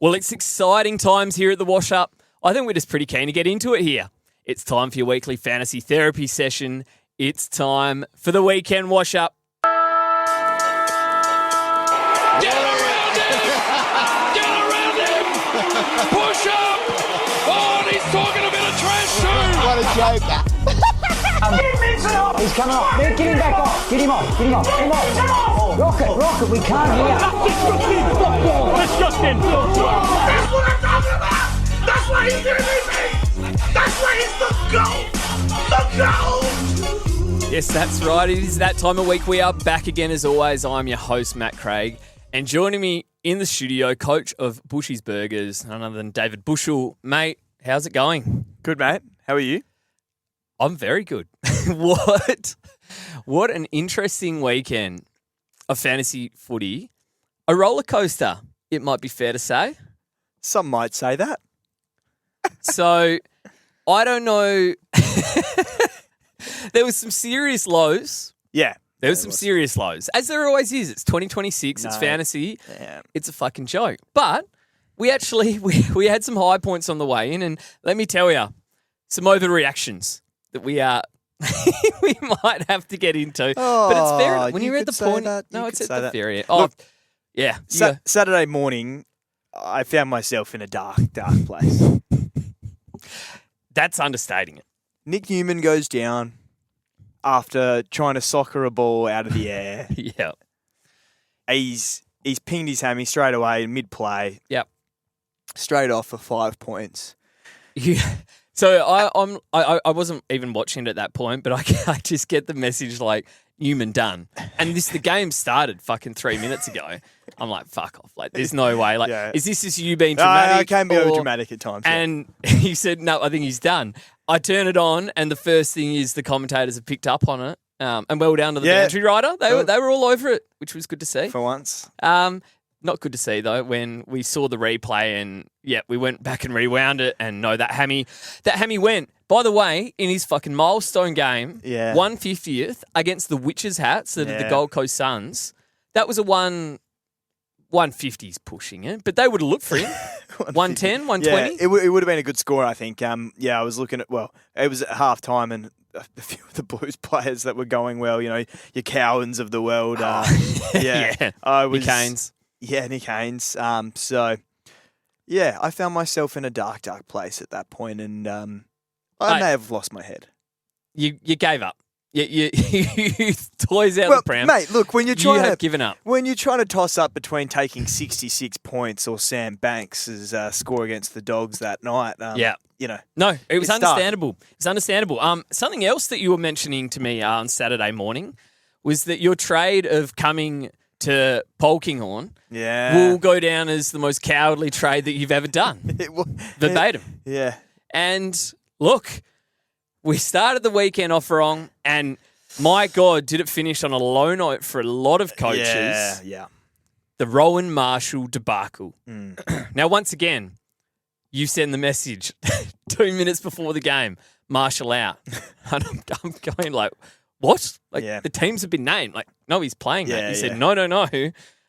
Well, it's exciting times here at the Wash Up. I think we're just pretty keen to get into it here. It's time for your weekly fantasy therapy session. It's time for the weekend Wash Up. Get around him! Get around him! Push up! Oh, and he's talking a bit of trash too! What a joker. He's coming off. Get him back off. Get him off. Get him off. Get him off. Rocket. We can't hear. Disgusting! That's what I'm talking about! That's why he's doing this! That's why he's the GOAT! The GOAT! Yes, that's right. It is that time of week. We are back again as always. I'm your host, Matt Craig. And joining me in the studio, coach of Bushy's Burgers, none other than David Bushell. Mate, how's it going? Good, mate. How are you? I'm very good. What an interesting weekend of fantasy footy. A roller coaster, it might be fair to say. Some might say that. So, I don't know. There was some serious lows. Yeah. There was some serious lows, as there always is. It's 2026. It's fantasy. Yeah. It's a fucking joke. But we actually we had some high points on the way in, and let me tell you, some overreactions that we we might have to get into. Oh, but it's fair when you you're at could the say point. that. No, You it's could at say the that. very end. Look, yeah. Saturday morning, I found myself in a dark place. That's understating it. Nick Newman goes down after trying to soccer a ball out of the air. Yeah. He's pinged his hammy straight away mid-play, Yep. straight off for 5 points. Yeah. So I wasn't even watching it at that point, but I just get the message like Newman done, and the game started fucking 3 minutes ago. I'm like, fuck off! Like, there's no way. Like, Yeah. is this just you being dramatic? I can be or- over dramatic at times. Yeah. And he said, no, I think he's done. I turn it on, and the first thing is the commentators have picked up on it, and well down to the boundary rider. They were all over it, which was good to see. For once. Not good to see, though, when we saw the replay and, we went back and rewound it and no, that hammy went. By the way, in his fucking milestone game, 150th against the Witches Hats, the Gold Coast Suns, that was a 150's pushing it, but they would have looked for him. 110, 120? Yeah, it would have been a good score, I think. I was looking at, it was at half time and a few of the Blues players that were going well, your Cowans of the world. Yeah. Nick Haynes. Yeah, Nick Haynes. I found myself in a dark place at that point, and I may have lost my head. You gave up. You toys out the pram. Mate, look, when you're trying have given up. When you're trying to toss up between taking 66 points or Sam Banks' score against the Dogs that night, No, it was it's understandable. It was understandable. Something else that you were mentioning to me on Saturday morning was that your trade of coming to Polkinghorn will go down as the most cowardly trade that you've ever done. Verbatim. Yeah. And look, we started the weekend off wrong, and my God, did it finish on a low note for a lot of coaches. Yeah. The Rowan Marshall debacle. Now, once again, you send the message 2 minutes before the game, Marshall out. And I'm going like, what? Like, the teams have been named. Like, no, he's playing, mate. He said, no.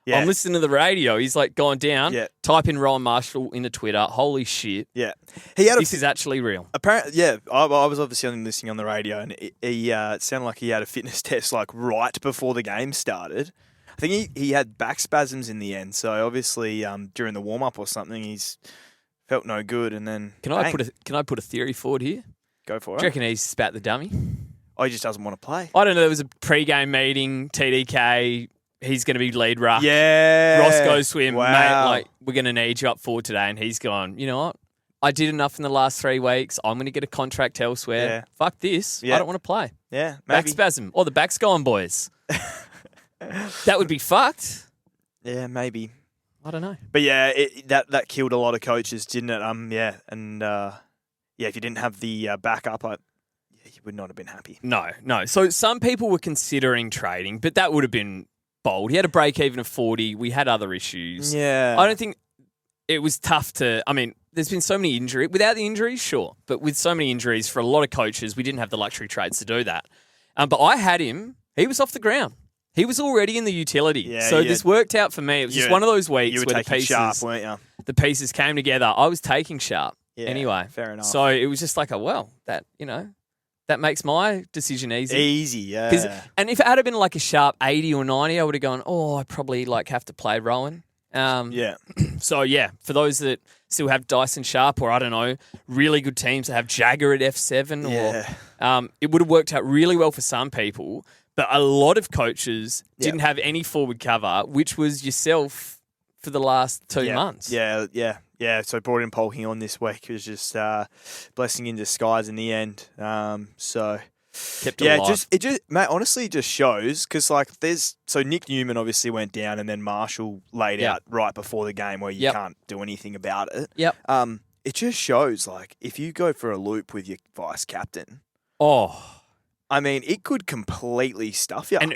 Yeah. I'm listening to the radio. He's like gone down. Yeah. Type in Rowan Marshall into Twitter. Holy shit. Yeah. This is actually real. Apparently, I was obviously listening on the radio, and he sounded like he had a fitness test like right before the game started. I think he had back spasms in the end, so obviously during the warm up or something, he's felt no good, and then Can I put a theory forward here? Go for Do you it. reckon he's spat the dummy? Oh, he just doesn't want to play. I don't know. There was a pre-game meeting. TDK. He's going to be lead ruck. Yeah. Ross goes to him, Wow. mate, like, we're going to need you up forward today. And he's gone, you know what? I did enough in the last 3 weeks. I'm going to get a contract elsewhere. Yeah. Fuck this. Yeah. I don't want to play. Yeah, Back maybe. spasm. Or the back's gone, boys. That would be fucked. Yeah, maybe. I don't know. But yeah, that killed a lot of coaches, didn't it? And if you didn't have the backup, you would not have been happy. No. So some people were considering trading, but that would have been bold. He had a break even of 40. We had other issues. Yeah. I don't think it was tough to, there's been so many injuries. Without the injuries, sure. But with so many injuries for a lot of coaches, we didn't have the luxury trades to do that. But I had him. He was off the ground. He was already in the utility. Yeah, so this worked out for me. It was just one of those weeks You were where the taking pieces, sharp, weren't you? the pieces came together. I was taking Sharp anyway. Fair enough. So it was just like, that makes my decision easy. Easy, yeah. And if it had been like a Sharp 80 or 90, I would have gone, I probably have to play Rowan. So, for those that still have Dyson Sharp or, I don't know, really good teams that have Jagger at F7 or it would have worked out really well for some people. But a lot of coaches didn't have any forward cover, which was yourself for the last 2 months. Yeah, so brought in Polking on this week. It was just blessing in disguise in the end. Kept it alive. Mate, honestly, it just shows because so Nick Newman obviously went down, and then Marshall laid out right before the game where you can't do anything about it. Yep. It just shows if you go for a loop with your vice captain. I mean, it could completely stuff you. An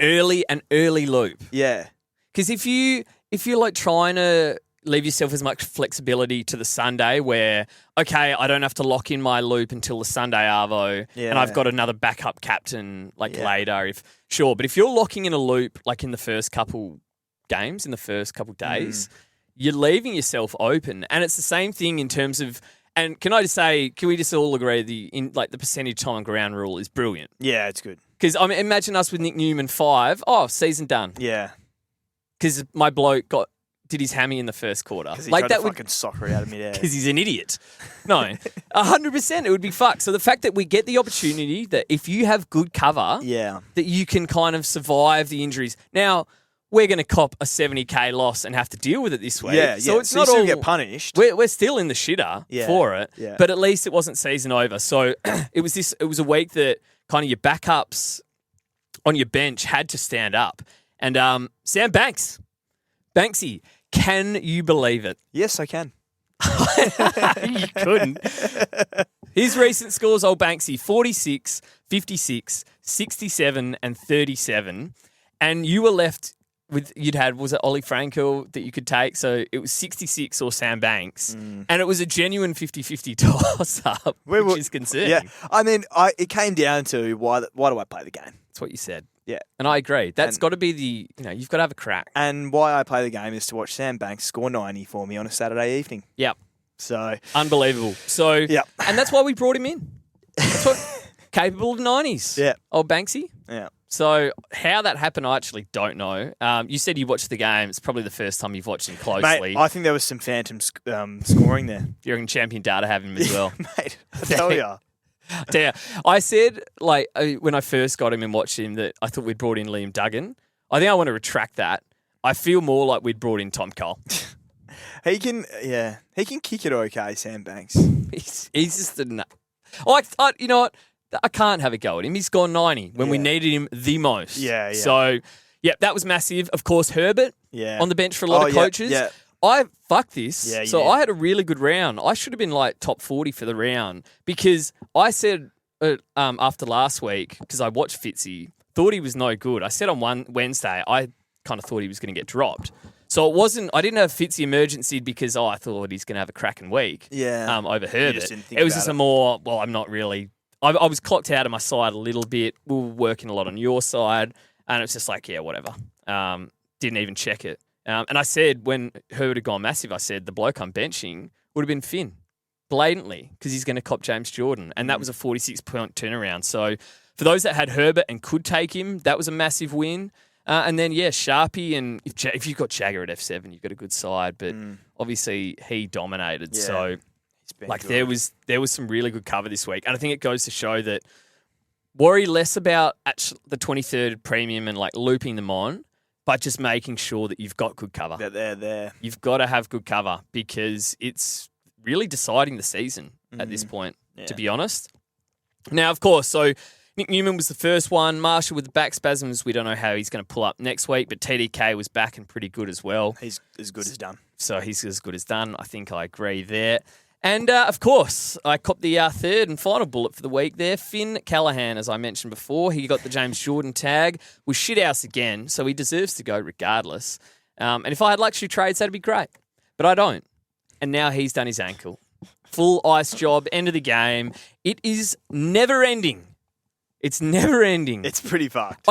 early loop. Yeah. Because if you're trying to leave yourself as much flexibility to the Sunday where, okay, I don't have to lock in my loop until the Sunday arvo and I've got another backup captain later. But if you're locking in a loop in the first couple games, in the first couple days, you're leaving yourself open. And it's the same thing in terms of, and can we just all agree the percentage time on ground rule is brilliant? Yeah, it's good. Because imagine us with Nick Newman 5. Season done. Yeah. Because my bloke did his hammy in the first quarter. Because he tried to fucking soccer it out of midair. Because he's an idiot. No, 100% it would be fucked. So the fact that we get the opportunity that if you have good cover, that you can kind of survive the injuries. Now, we're going to cop a 70K loss and have to deal with it this week. So it's not you all still get punished. We're still in the shitter for it. Yeah. But at least it wasn't season over. So it was a week that kind of your backups on your bench had to stand up. And Sam Banksy, can you believe it? Yes, I can. You couldn't. His recent scores, old Banksy, 46, 56, 67 and 37. And you were left with, was it Ollie Frankel that you could take? So it was 66 or Sam Banks. And it was a genuine 50-50 toss-up, which is concerning. Yeah, I mean, it came down to why do I play the game? That's what you said. Yeah. And I agree. That's got to be you've got to have a crack. And why I play the game is to watch Sam Banks score 90 for me on a Saturday evening. Yep. So. Unbelievable. So. Yep. And that's why we brought him in. That's what, capable of 90s. Yeah. Old Banksy. Yeah. So how that happened, I actually don't know. You said you watched the game. It's probably the first time you've watched him closely. Mate, I think there was some phantom scoring there. You're in Champion Data have him as well. Mate, I tell you. I said, when I first got him and watched him, that I thought we'd brought in Liam Duggan. I think I want to retract that. I feel more like we'd brought in Tom Cole. He can kick it okay, Sam Banks. He's just a nut. You know what? I can't have a go at him. He's gone 90 when we needed him the most. Yeah. So, that was massive. Of course, Herbert on the bench for a lot of coaches. Yeah. I fucked this. Yeah, so I had a really good round. I should have been top 40 for the round because I said after last week, because I watched Fitzy, thought he was no good. I said on Wednesday, I kind of thought he was going to get dropped. So I didn't have Fitzy emergency because I thought he's going to have a cracking week over Herbert. It was just a more, I'm not really, I was clocked out of my side a little bit. We were working a lot on your side and it's just whatever. Didn't even check it. And I said, when Herbert had gone massive, I said the bloke I'm benching would have been Finn, blatantly, because he's going to cop James Jordan. And that was a 46-point turnaround. So for those that had Herbert and could take him, that was a massive win. And then, Sharpie, and if you've got Jagger at F7, you've got a good side. But obviously he dominated. Yeah, so there was some really good cover this week. And I think it goes to show that worry less about the 23rd premium and looping them on, but just making sure that you've got good cover. That they're there. You've got to have good cover because it's really deciding the season at this point, to be honest. Now, of course, so Nick Newman was the first one. Marshall with the back spasms. We don't know how he's going to pull up next week, but TDK was back and pretty good as well. He's as good as done. So he's as good as done. I think I agree there. And, of course, I copped the third and final bullet for the week there. Finn Callahan, as I mentioned before, he got the James Jordan tag. Was shithouse again, so he deserves to go regardless. And if I had luxury trades, that'd be great. But I don't. And now he's done his ankle. Full ice job, end of the game. It is never ending. It's never ending. It's pretty fucked.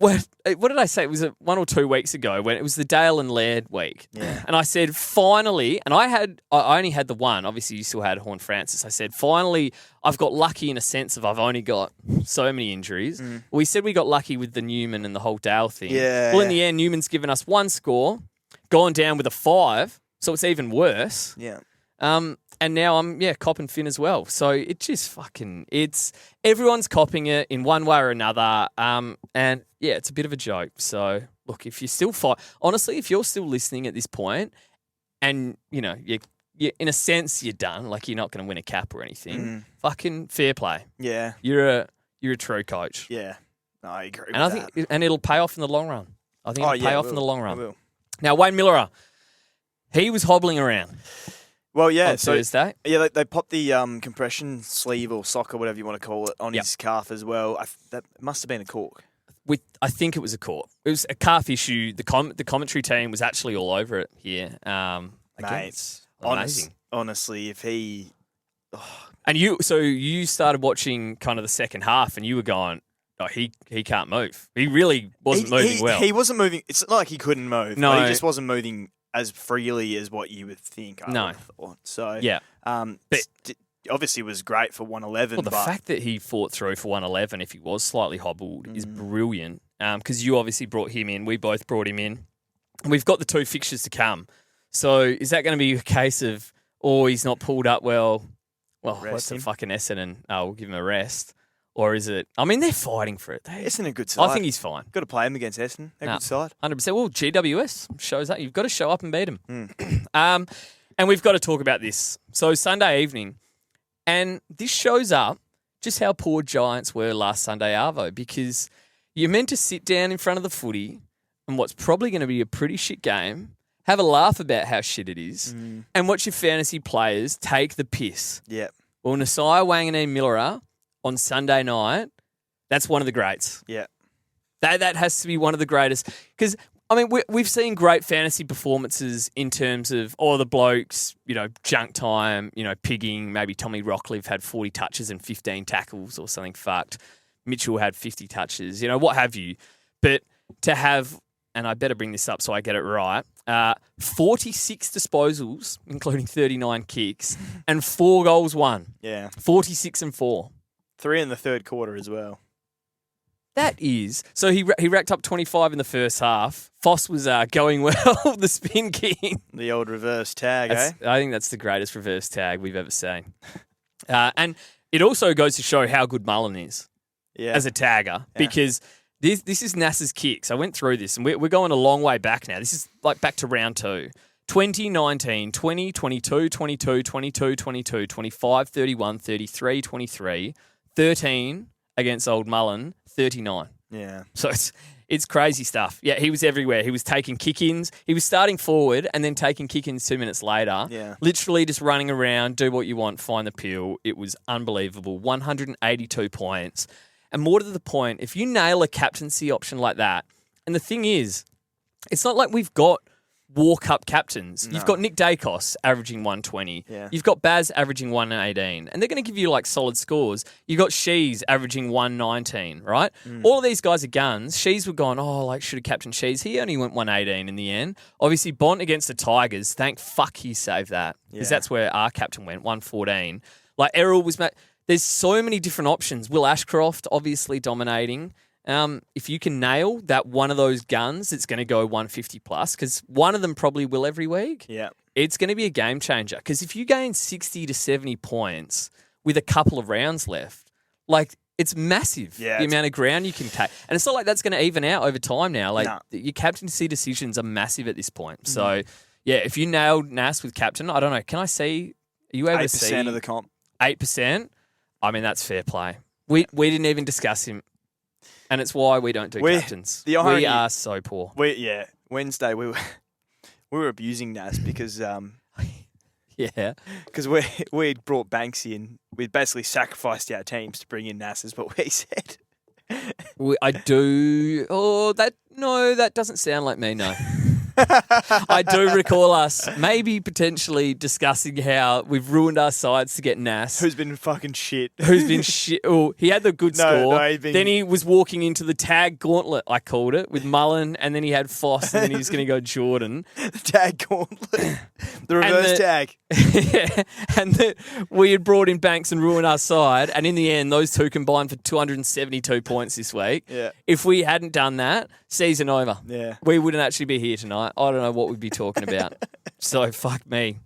what did I say? It was 1 or 2 weeks ago when it was the Dale and Laird week. Yeah. And I said, finally, and I only had the one. Obviously, you still had Horn Francis. I said, finally, I've got lucky in a sense of I've only got so many injuries. We said we got lucky with the Newman and the whole Dale thing. Yeah. Well, in the end, Newman's given us 1 score, gone down with a 5, so it's even worse. Yeah. And now I'm, copping Finn as well. So it just everyone's copping it in one way or another. And it's a bit of a joke. So look, if you're still honestly, if you're still listening at this point and, you in a sense, you're done, like you're not going to win a cap or anything, fucking fair play. Yeah. You're a true coach. Yeah. No, I agree with and I that. think, and it'll pay off in the long run. I think it'll pay off in the long run. It will. Now, Wayne Miller, he was hobbling around. Well, yeah. On Thursday. Yeah, they popped the compression sleeve or sock or whatever you want to call it on his calf as well. That must have been a cork. I think it was a cork. It was a calf issue. The commentary team was actually all over it here. Mate, amazing. Honestly, if he... Oh. And you started watching kind of the second half and you were going, oh, he can't move. He really wasn't moving well. He wasn't moving. It's not like he couldn't move. No. But he just wasn't moving as freely as what you would think. I would have thought. So but obviously was great for 111. Well, the fact that he fought through for 111, if he was slightly hobbled, is brilliant. Because you obviously brought him in. We both brought him in. We've got the 2 fixtures to come. So is that going to be a case of, he's not pulled up well? Well, what's the fucking Essendon? We'll give him a rest. Or is it? I mean, they're fighting for it. Essendon a good side. I think he's fine. Got to play him against Essendon. They're a good side. 100%. Well, GWS shows that. You've got to show up and beat them. And we've got to talk about this. So Sunday evening, and this shows up just how poor Giants were last Sunday, Arvo, because you're meant to sit down in front of the footy and what's probably going to be a pretty shit game, have a laugh about how shit it is, and watch your fantasy players take the piss. Yep. Well, Nasiah Wanganeen-Miller on Sunday night, that's one of the greats. Yeah. That has to be one of the greatest. Because, I mean, we've seen great fantasy performances in terms of, the blokes, junk time, pigging. Maybe Tommy Rockcliffe had 40 touches and 15 tackles or something fucked. Mitchell had 50 touches, what have you. But to have, and I better bring this up so I get it right, 46 disposals, including 39 kicks, and 4 goals won. Yeah. 46 and 4. 3 in the third quarter as well. That is. So he racked up 25 in the first half. Foss was going well, the spin king. The old reverse tag, I think that's the greatest reverse tag we've ever seen. And it also goes to show how good Mullen is as a tagger because this is NASA's kicks. I went through this and we're going a long way back now. This is like back to round 2. 2019, 20, 22, 22, 22, 22, 25, 31, 33, 23, 13 against old Mullen, 39. Yeah. So it's crazy stuff. Yeah, he was everywhere. He was taking kick-ins. He was starting forward and then taking kick-ins 2 minutes later. Yeah. Literally just running around, do what you want, find the peel. It was unbelievable. 182 points. And more to the point, if you nail a captaincy option like that, and the thing is, it's not like we've got War Cup captains. No. You've got Nick Dacos averaging 120. Yeah. You've got Baz averaging 118. And they're going to give you like solid scores. You've got Shees averaging 119, right? All of these guys are guns. Shees were gone, should have captained Shees. He only went 118 in the end. Obviously, Bont against the Tigers, thank fuck he saved that. Because that's where our captain went, 114. Like Errol was... There's so many different options. Will Ashcroft obviously dominating. If you can nail that one of those guns, it's going to go 150 plus because one of them probably will every week. Yeah. It's going to be a game changer because if you gain 60 to 70 points with a couple of rounds left, like it's massive the amount of ground you can take. And it's not like that's going to even out over time now. Like your captaincy decisions are massive at this point. So, if you nailed Nas with captain, I don't know. Can I see? Are you able to see 8% of the comp? 8%? I mean, that's fair play. We didn't even discuss him. And it's why we don't do captains. We are so poor. Wednesday we were abusing Nas because because we'd brought Banks in. We'd basically sacrificed our teams to bring in Nas, is what we said. I do. That doesn't sound like me. No, I do recall us maybe potentially discussing how we've ruined our sides to get Nas. Who's been fucking shit. Who's been shit. Oh, he had the good score. No, he's been... Then he was walking into the tag gauntlet, I called it, with Mullen, and then he had Foss, and then he was going to go Jordan. The tag gauntlet. The reverse tag. Yeah, and we had brought in Banks and ruined our side, and in the end, those two combined for 272 points this week. Yeah. If we hadn't done that, season over. Yeah. We wouldn't actually be here tonight. I don't know what we'd be talking about. So, fuck me.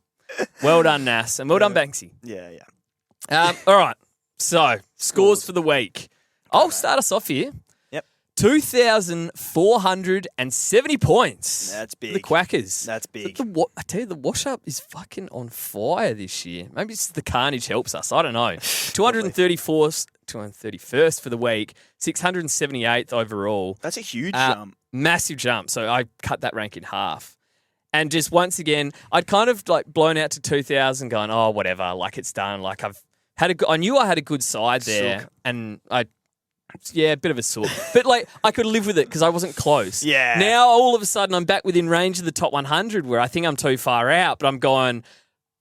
Well done, Nas, and well done, Banksy. Yeah, yeah. All right. So, scores for the week. I'll start us off here. Yep. 2,470 points. That's big. The Quackers. That's big. I tell you, the wash-up is fucking on fire this year. Maybe it's the carnage helps us. I don't know. 231st for the week, 678th overall. That's a huge jump. Massive jump. So I cut that rank in half. And just once again, I'd kind of like blown out to 2,000 going, oh, whatever, like it's done. Like I knew I had a good side there. Sook. And a bit of a sook. But like I could live with it because I wasn't close. Yeah. Now all of a sudden I'm back within range of the top 100 where I think I'm too far out, but I'm going,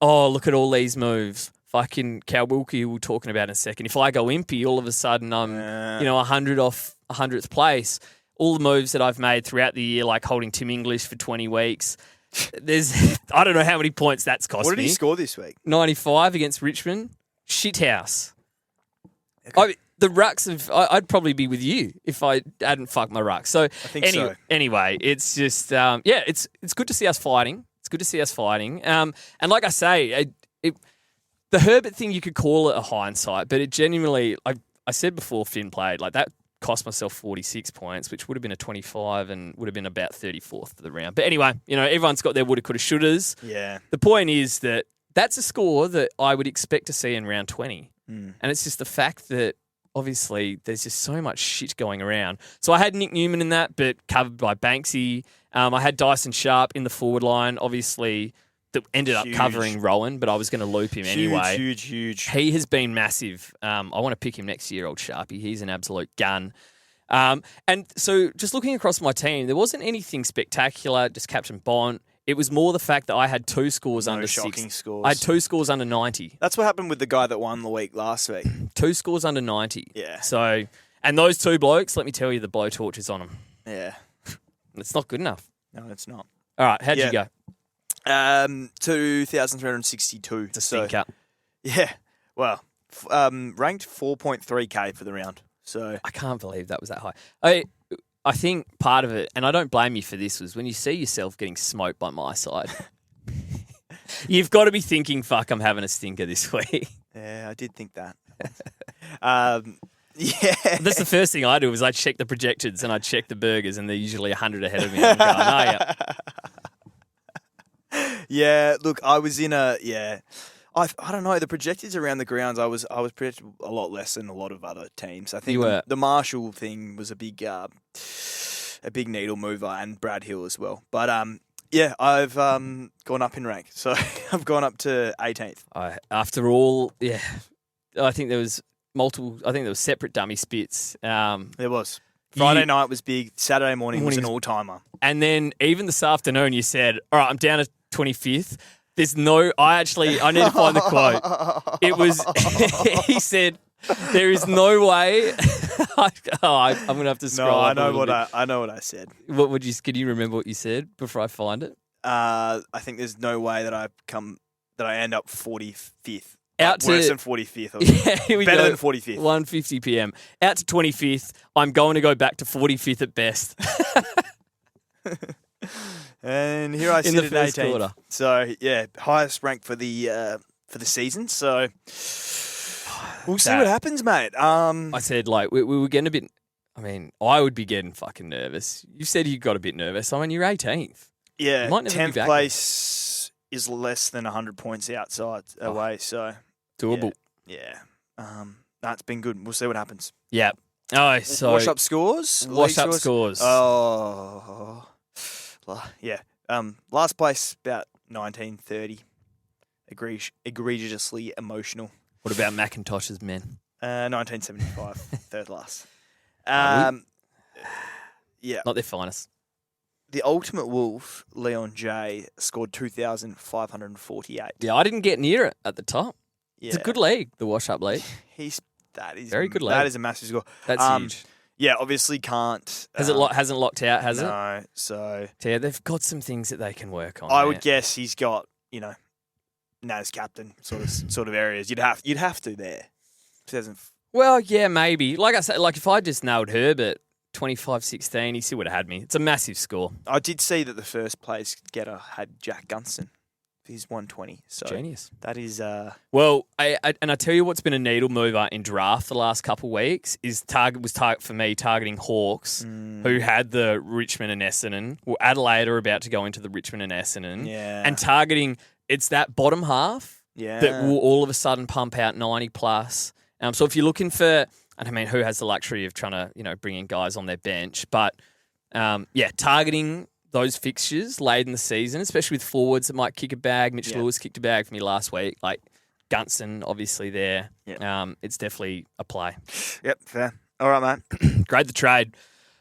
oh, look at all these moves. Fucking Cowbulky we're talking about in a second. If I go impy, all of a sudden I'm, 100 off 100th place. All the moves that I've made throughout the year, like holding Tim English for 20 weeks. I don't know how many points that's cost me. What did he score this week? 95 against Richmond. Shithouse. Okay. The rucks I'd probably be with you if I hadn't fucked my rucks. So, anyway, it's just, it's good to see us fighting. It's good to see us fighting. And like I say, the Herbert thing, you could call it a hindsight, but it genuinely, I said before Finn played, like that cost myself 46 points, which would have been a 25 and would have been about 34th for the round. But anyway, everyone's got their woulda, coulda, shouldas. Yeah. The point is that that's a score that I would expect to see in round 20. And it's just the fact that obviously there's just so much shit going around. So I had Nick Newman in that, but covered by Banksy. I had Dyson Sharp in the forward line, obviously, that ended up covering Rowan, but I was going to loop him anyway. Huge. He has been massive. I want to pick him next year, old Sharpie. He's an absolute gun. And so just looking across my team, there wasn't anything spectacular, just Captain Bont. It was more the fact that I had two scores under shocking 6. Scores. I had two scores under 90. That's what happened with the guy that won the week last week. Two scores under 90. Yeah. So, and those two blokes, let me tell you, the blowtorch is on them. Yeah. It's not good enough. No, it's not. All right, how'd you go? 2,362. It's a stinker. Yeah. Well, ranked 4.3K for the round. So I can't believe that was that high. I think part of it, and I don't blame you for this, was when you see yourself getting smoked by my side, you've got to be thinking, fuck, I'm having a stinker this week. Yeah, I did think that. Yeah. That's the first thing I do is I check the projections and I check the burgers and they're usually 100 ahead of me. I'm going, oh, yeah. Yeah, look, I was in I don't know, the projectors around the grounds, I was projected a lot less than a lot of other teams. I think the Marshall thing was a big needle mover, and Brad Hill as well. But I've gone up in rank, so I've gone up to 18th. After all, I think there was separate dummy spits. There was. Friday night was big. Saturday morning was an all-timer. And then even this afternoon, you said, all right, I'm down to 25th. There's no, I need to find the quote. It was, he said, there is no way. I'm going to have to scroll up I know what I said. Can you remember what you said before I find it? I think there's no way that I end up 45th. Worse than 45th. Yeah, here we Better go. than 45th. 1:50 p.m. Out to 25th. I'm going to go back to 45th at best. And here I sit in the at first 18th. quarter. So highest rank for the season. So we'll see what happens, mate. I said we were getting a bit. I mean, I would be getting fucking nervous. You said you got a bit nervous. I mean, you're 18th. Yeah, you might never 10th be back place is less than 100 points away. So doable. Yeah. It's been good. We'll see what happens. Yeah. Oh, so wash up scores. Oh. Yeah. Last place about 1930. Egregiously emotional. What about Macintosh's men? 1975. Third last. Yeah. Not their finest. the ultimate wolf, Leon J, scored 2,548. Yeah, I didn't get near it at the top. Yeah. It's a good league, the wash-up league. That is very good league. That is a massive score. That's huge. Yeah, obviously can't. Hasn't locked out, has it? No, so yeah, they've got some things that they can work on. I would guess he's got NAS captain sort of areas. You'd have to there. 2000. Well, yeah, maybe. Like I said, if I just nailed Herbert 25-16, he still would have had me. It's a massive score. I did see that the first place getter had Jack Gunston. He's 120. So genius. That is. Well, I tell you what's been a needle mover in draft the last couple of weeks is for me targeting Hawks, who had the Richmond and Essendon. Well, Adelaide are about to go into the Richmond and Essendon. Yeah. And targeting, it's that bottom half that will all of a sudden pump out 90 plus. So if you're looking for, and I mean, who has the luxury of trying to bring in guys on their bench, but targeting those fixtures late in the season, especially with forwards that might kick a bag. Mitch Lewis kicked a bag for me last week. Like Gunston, obviously there. Yep. It's definitely a play. Yep, fair. All right, mate. Grade the trade.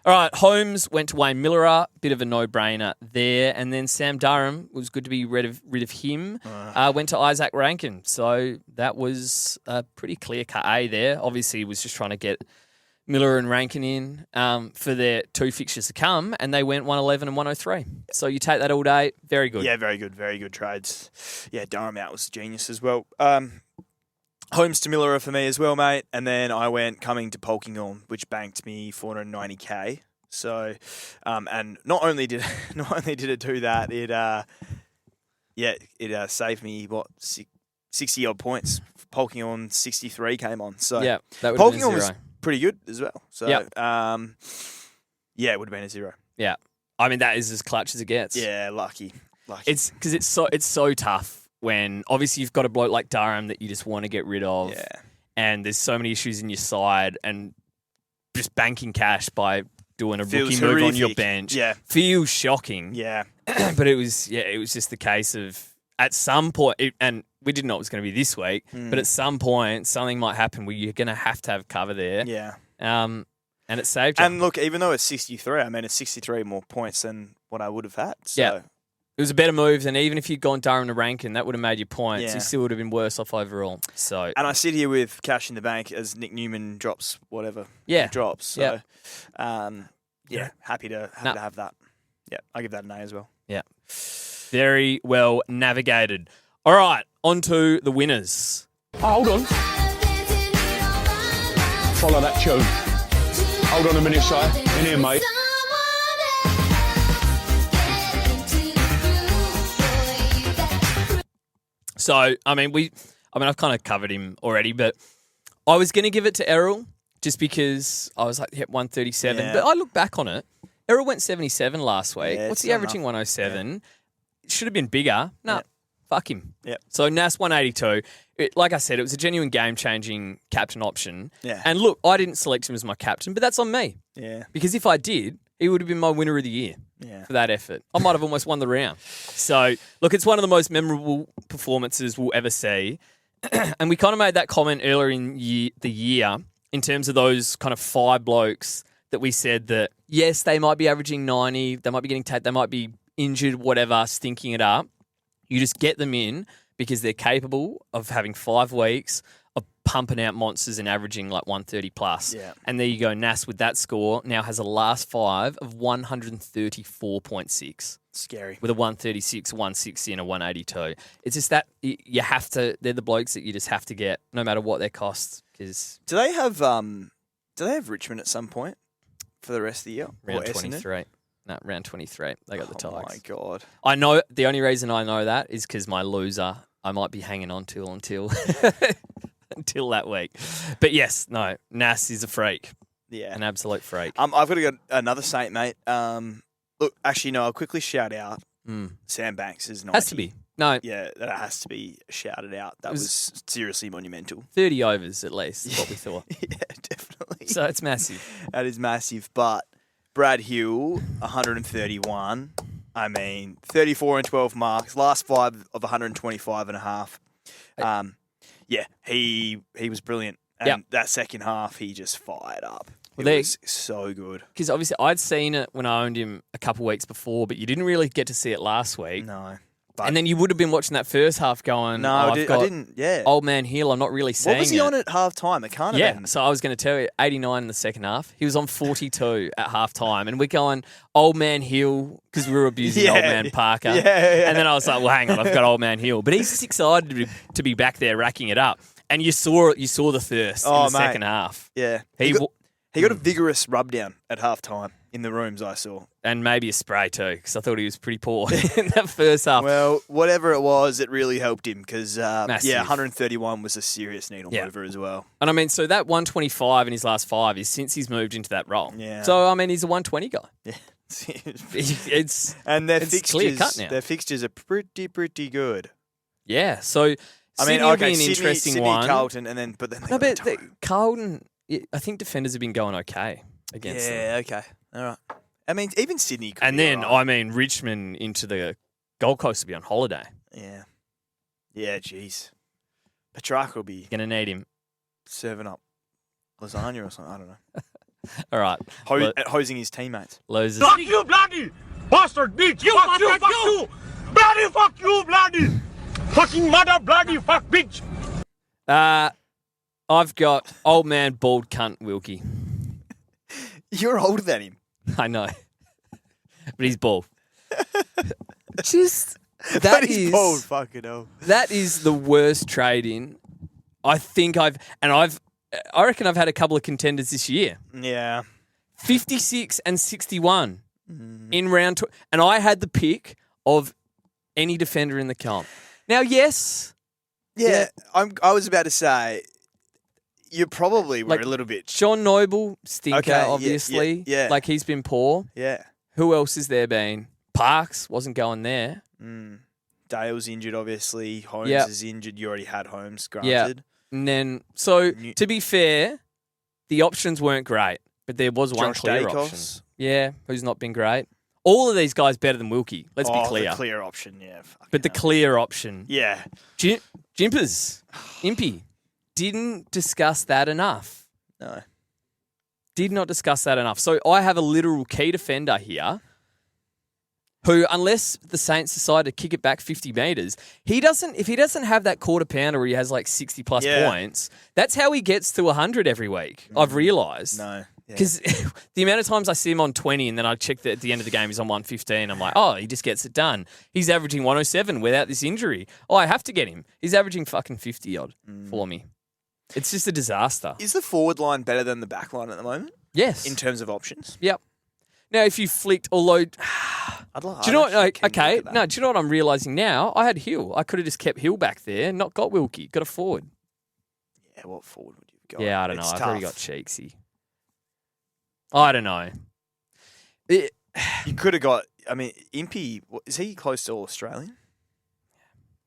All right, Holmes went to Wayne Miller, bit of a no-brainer there. And then Sam Durham, was good to be rid of him, went to Isaac Rankin. So that was a pretty clear-cut A there. Obviously, he was just trying to get Miller and Rankin in for their two fixtures to come, and they went 111 and 103. So you take that all day. Very good. Yeah, very good. Very good trades. Yeah, Durham out was genius as well. Holmes to Miller for me as well, mate. And then I went Cumming to Polkinghorne, which banked me 490k. So, and not only did it do that, it saved me 60 odd points. Polkinghorne 63 came on. So yeah, that would Polkinghorne have been a 0. was pretty good as well. So, it would have been a 0. Yeah, I mean that is as clutch as it gets. Yeah, lucky. It's because it's so tough when obviously you've got a bloke like Durham that you just want to get rid of. Yeah, and there's so many issues in your side, and just banking cash by doing a feels rookie horrific. move on your bench. Yeah, feels shocking. Yeah, but it was just the case of at some point, and we didn't know it was going to be this week, but at some point something might happen where you're going to have cover there. Yeah. And it saved you. And look, even though it's 63, I mean, it's 63 more points than what I would have had. So. Yeah. It was a better move than even if you'd gone Durham to Rankin, that would have made you points. Yeah. You still would have been worse off overall. So, and I sit here with cash in the bank as Nick Newman drops whatever he drops. So, happy to have that. Yeah, I give that an A as well. Yeah. Very well navigated. All right, on to the winners. Oh, hold on. Follow that tune. Hold on a minute, Si. In here, mate. So, I've kind of covered him already, but I was going to give it to Errol just because I was like, 137. Yeah. But I look back on it. Errol went 77 last week. Yeah, What's it's he averaging? 107. Yeah. It should have been bigger. No, fuck him. Yep. So, Nas 182. Like I said, it was a genuine game-changing captain option. Yeah. And look, I didn't select him as my captain, but that's on me. Yeah. Because if I did, he would have been my winner of the year. Yeah. For that effort. I might have almost won the round. So, look, it's one of the most memorable performances we'll ever see. And we kind of made that comment earlier in the year in terms of those kind of 5 blokes that we said that, yes, they might be averaging 90, they might be getting tapped, they might be injured, whatever, stinking it up. You just get them in because they're capable of having 5 weeks of pumping out monsters and averaging like 130 plus. Yeah. And there you go. Nas with that score now has a last 5 of 134.6. Scary. With a 136, 160 and a 182. It's just that you have to, they're the blokes that you just have to get no matter what their costs. Because Do they have Richmond at some point for the rest of the year? round 23. No, round 23. They got the Tigers. Oh my God. I know, the only reason I know that is because my loser, I might be hanging on to until that week. But yes, no, Nas is a freak. Yeah. An absolute freak. I've got to go another Saint, mate. Look, actually, no, I'll quickly shout out Sam Banks' 90. Has to be. No. Yeah, that has to be shouted out. That was seriously monumental. 30 overs at least is what we thought. Yeah, definitely. So it's massive. That is massive. But Brad Hill, 131. I mean, 34 and 12 marks. Last 5 of 125 and a half. Yeah, he was brilliant. And that second half, he just fired up. Well, It was so good. Because obviously I'd seen it when I owned him a couple of weeks before, but you didn't really get to see it last week. No. But And then you would have been watching that first half going, no, oh, I didn't. Yeah. Old Man Hill, I'm not really seeing What was he it. on at half time? It can't have Yeah, been. so I was going to tell you, 89 in the second half. He was on 42 at half time. And we're going, Old Man Hill, because we were abusing Old Man Parker. Yeah. And then I was like, well, hang on, I've got Old Man Hill. But he's just excited to be back there racking it up. And you saw the thirst in the second half. Yeah. He got a vigorous rub down at half time in the rooms I saw. And maybe a spray too, because I thought he was pretty poor in that first half. Well, whatever it was, it really helped him because, Massive. 131 was a serious needle mover as well. And I mean, so that 125 in his last 5 is since he's moved into that role. Yeah. So, I mean, he's a 120 guy. Yeah. It's and their it's fixtures, clear cut now. Their fixtures are pretty good. Yeah. So, Sydney will be an interesting Sydney, one. Carlton, but then they got Carlton, I think defenders have been going okay against them. Yeah, okay. All right. I mean, even Sydney could And be then, all right. I mean, Richmond into the Gold Coast will be on holiday. Yeah. Yeah, jeez. Petrarca will be Going to need him. serving up lasagna or something. I don't know. All right. Hosing his teammates. Loses. Fuck you, bloody bastard, bitch! Fuck you! Bloody fuck you, bloody! Fucking mother, bloody fuck, bitch! I've got old man bald cunt Wilkie. You're older than him. I know. But he's bald. Just But he's bald, fucking hell. that is the worst trade-in I think I reckon I've had a couple of contenders this year. Yeah. 56 and 61 in round two. And I had the pick of any defender in the comp. Now, yes. Yeah. I was about to say, you probably were a little bit. John Noble, stinker, Okay, yeah, obviously. yeah. Like, he's been poor. Yeah. Who else has there been? Parks wasn't going there. Dale's injured, obviously. Holmes Yep. is injured. You already had Holmes, granted. Yeah. And then, so to be fair, the options weren't great, but there was one Josh clear Dacos. option. Yeah, who's not been great. All of these guys better than Wilkie. Let's be clear. The clear option, yeah. But the clear option. Yeah. Jimpers, Impy, didn't discuss that enough. No. Did not discuss that enough. So I have a literal key defender here who, unless the Saints decide to kick it back 50 metres, if he doesn't have that quarter pounder where he has like 60 plus points, that's how he gets to 100 every week, I've realised. No. Because the amount of times I see him on 20 and then I check that at the end of the game he's on 115, I'm like, oh, he just gets it done. He's averaging 107 without this injury. Oh, I have to get him. He's averaging fucking 50-odd for me. It's just a disaster. Is the forward line better than the back line at the moment? Yes. In terms of options? Yep. Now, if you flicked, although... do you know what? Okay, no, do you know what I'm realising now? I had Hill. I could have just kept Hill back there, not got Wilkie, got a forward. Yeah, what forward would you have got? Yeah, I don't know. It's I've tough. already got Cheeksy. I don't know. You could have got, I mean, Impy, is he close to All-Australian?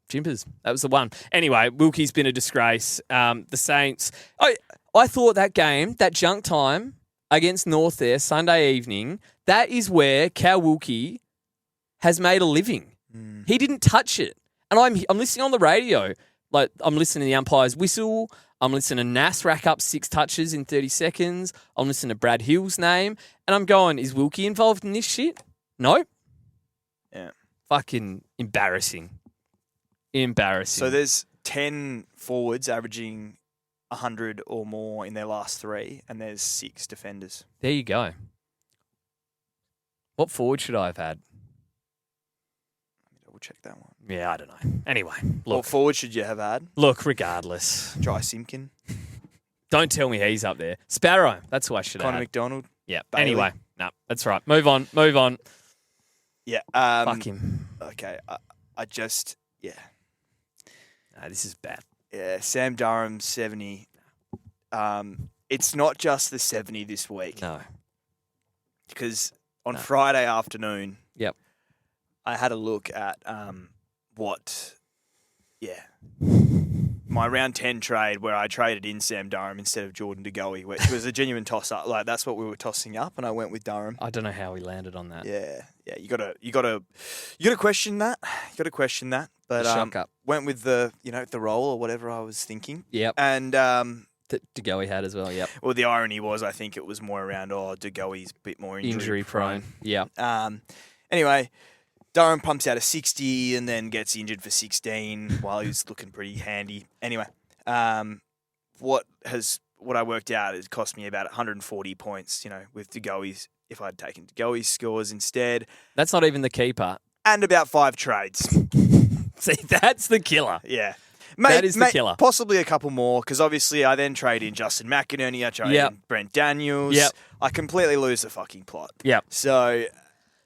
Jimpers. That was the one. Anyway, Wilkie's been a disgrace. The Saints. I thought that game, that junk time against North there, Sunday evening, that is where Cal Wilkie has made a living. He didn't touch it. And I'm listening on the radio. Like, I'm listening to the umpire's whistle. I'm listening to Nass rack up 6 touches in 30 seconds. I'm listening to Brad Hill's name. And I'm going, is Wilkie involved in this shit? No. Yeah. Fucking embarrassing. Embarrassing. So there's 10 forwards averaging 100 or more in their last 3, and there's 6 defenders. There you go. What forward should I have had? We'll check that one. Yeah, I don't know. Anyway, What look. forward should you have had? Look, regardless. Jai Simpkin, Don't tell me he's up there. Sparrow. That's who I should have Connor had. McDonald. Yeah. Bailey. Anyway, no, that's right. Move on. Yeah. Fuck him. Okay. I just, yeah. No, this is bad. Yeah. Sam Durham, 70. It's not just the 70 this week. No. Because on Friday afternoon, Yep. I had a look at my round 10 trade where I traded in Sam Durham instead of Jordan De Goey, which was a genuine toss up. Like, that's what we were tossing up, and I went with Durham. I don't know how we landed on that. Yeah. You gotta question that. You gotta question that. But The shock up. went with the role or whatever I was thinking. Yep. And that De Goey had as well. Yep. Well, the irony was, I think it was more around, De Goey's a bit more injury prone. Yeah. Anyway, Durham pumps out a 60 and then gets injured for 16 while he's looking pretty handy. Anyway, what I worked out is cost me about 140 points, with De Goey's, if I'd taken De Goey's scores instead. That's not even the key part. And about 5 trades. See, that's the killer. Yeah. That is the killer. Possibly a couple more, because obviously I then trade in Justin McInerney, I trade in Brent Daniels. Yep. I completely lose the fucking plot. Yep. So,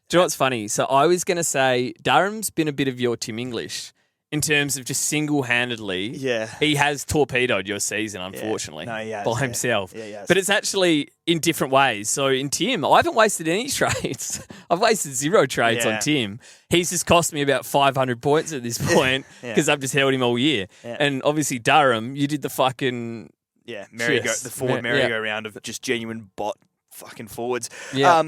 do you know what's funny? So I was going to say Durham's been a bit of your Tim English in terms of just single-handedly. Yeah. He has torpedoed your season, unfortunately, No, he has, by himself. Yeah, he has. But it's actually in different ways. So in Tim, I haven't wasted any trades. I've wasted 0 trades on Tim. He's just cost me about 500 points at this point because I've just held him all year. Yeah. And obviously Durham, you did the fucking... Yeah, the forward merry-go-round of just genuine bot fucking forwards. Yeah.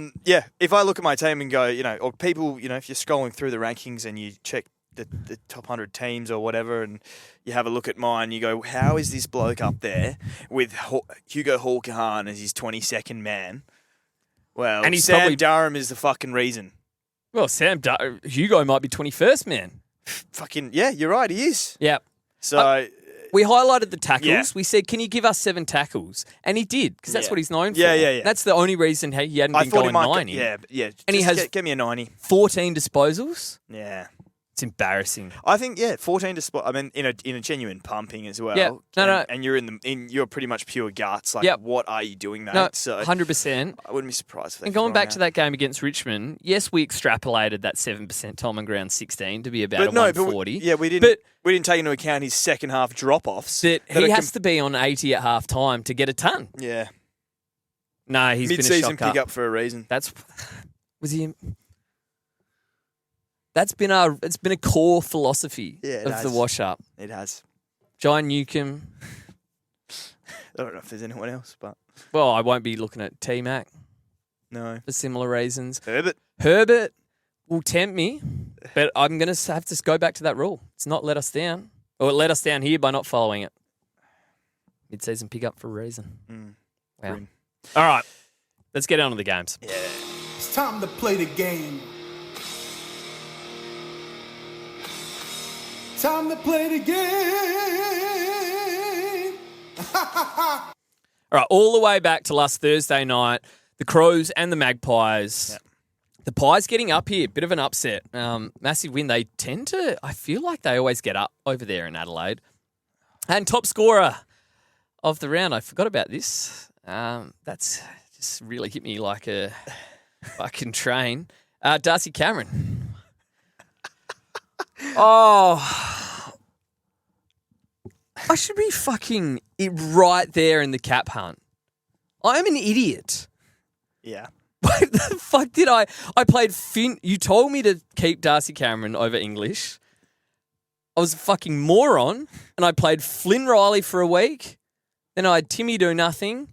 If I look at my team and go, or people, if you're scrolling through the rankings and you check the top 100 teams or whatever, and you have a look at mine, you go, how is this bloke up there with Hugo Hawkahan as his 22nd man? Well, and Sam Durham is the fucking reason. Well, Hugo might be 21st man. Fucking, yeah, you're right, he is. Yeah. So... we highlighted the tackles. Yeah. We said, can you give us 7 tackles? And he did, because that's what he's known for. Yeah. That's the only reason he hadn't been going 90. Yeah. And he has get me a 90. 14 disposals. Yeah. It's embarrassing. I think 14 disposals. I mean, in a genuine pumping as well. Yeah. No. And you're you're pretty much pure guts. Like, what are you doing, mate? No, so 100%. I wouldn't be surprised if they. And going back to that game against Richmond, yes, we extrapolated that 7% time on ground 16 to be about 140. We didn't take into account his second half drop offs. That he has to be on 80 at half time to get a ton. Yeah. No, he's mid-season pick up for a reason. It's been a core philosophy of the wash up. It has. John Newcomb. I don't know if there's anyone else, but well, I won't be looking at T-Mac. No, for similar reasons. Herbert will tempt me, but I'm going to have to go back to that rule. It's not let us down, or let us down here by not following it. Mid-season pick up for a reason. Wow. Grim. All right, let's get on to the games. Yeah. It's time to play the game. Time to play the game. All right, all the way back to last Thursday night, the Crows and the Magpies. Yep. The Pies getting up here, bit of an upset. Massive win. They tend to, I feel like they always get up over there in Adelaide. And top scorer of the round, I forgot about this. That's just really hit me like a fucking train. Darcy Cameron. Oh, I should be fucking right there in the cap hunt. I am an idiot. Yeah. What the fuck did I played Finn. You told me to keep Darcy Cameron over English. I was a fucking moron, and I played Flynn Riley for a week. Then I had Timmy do nothing,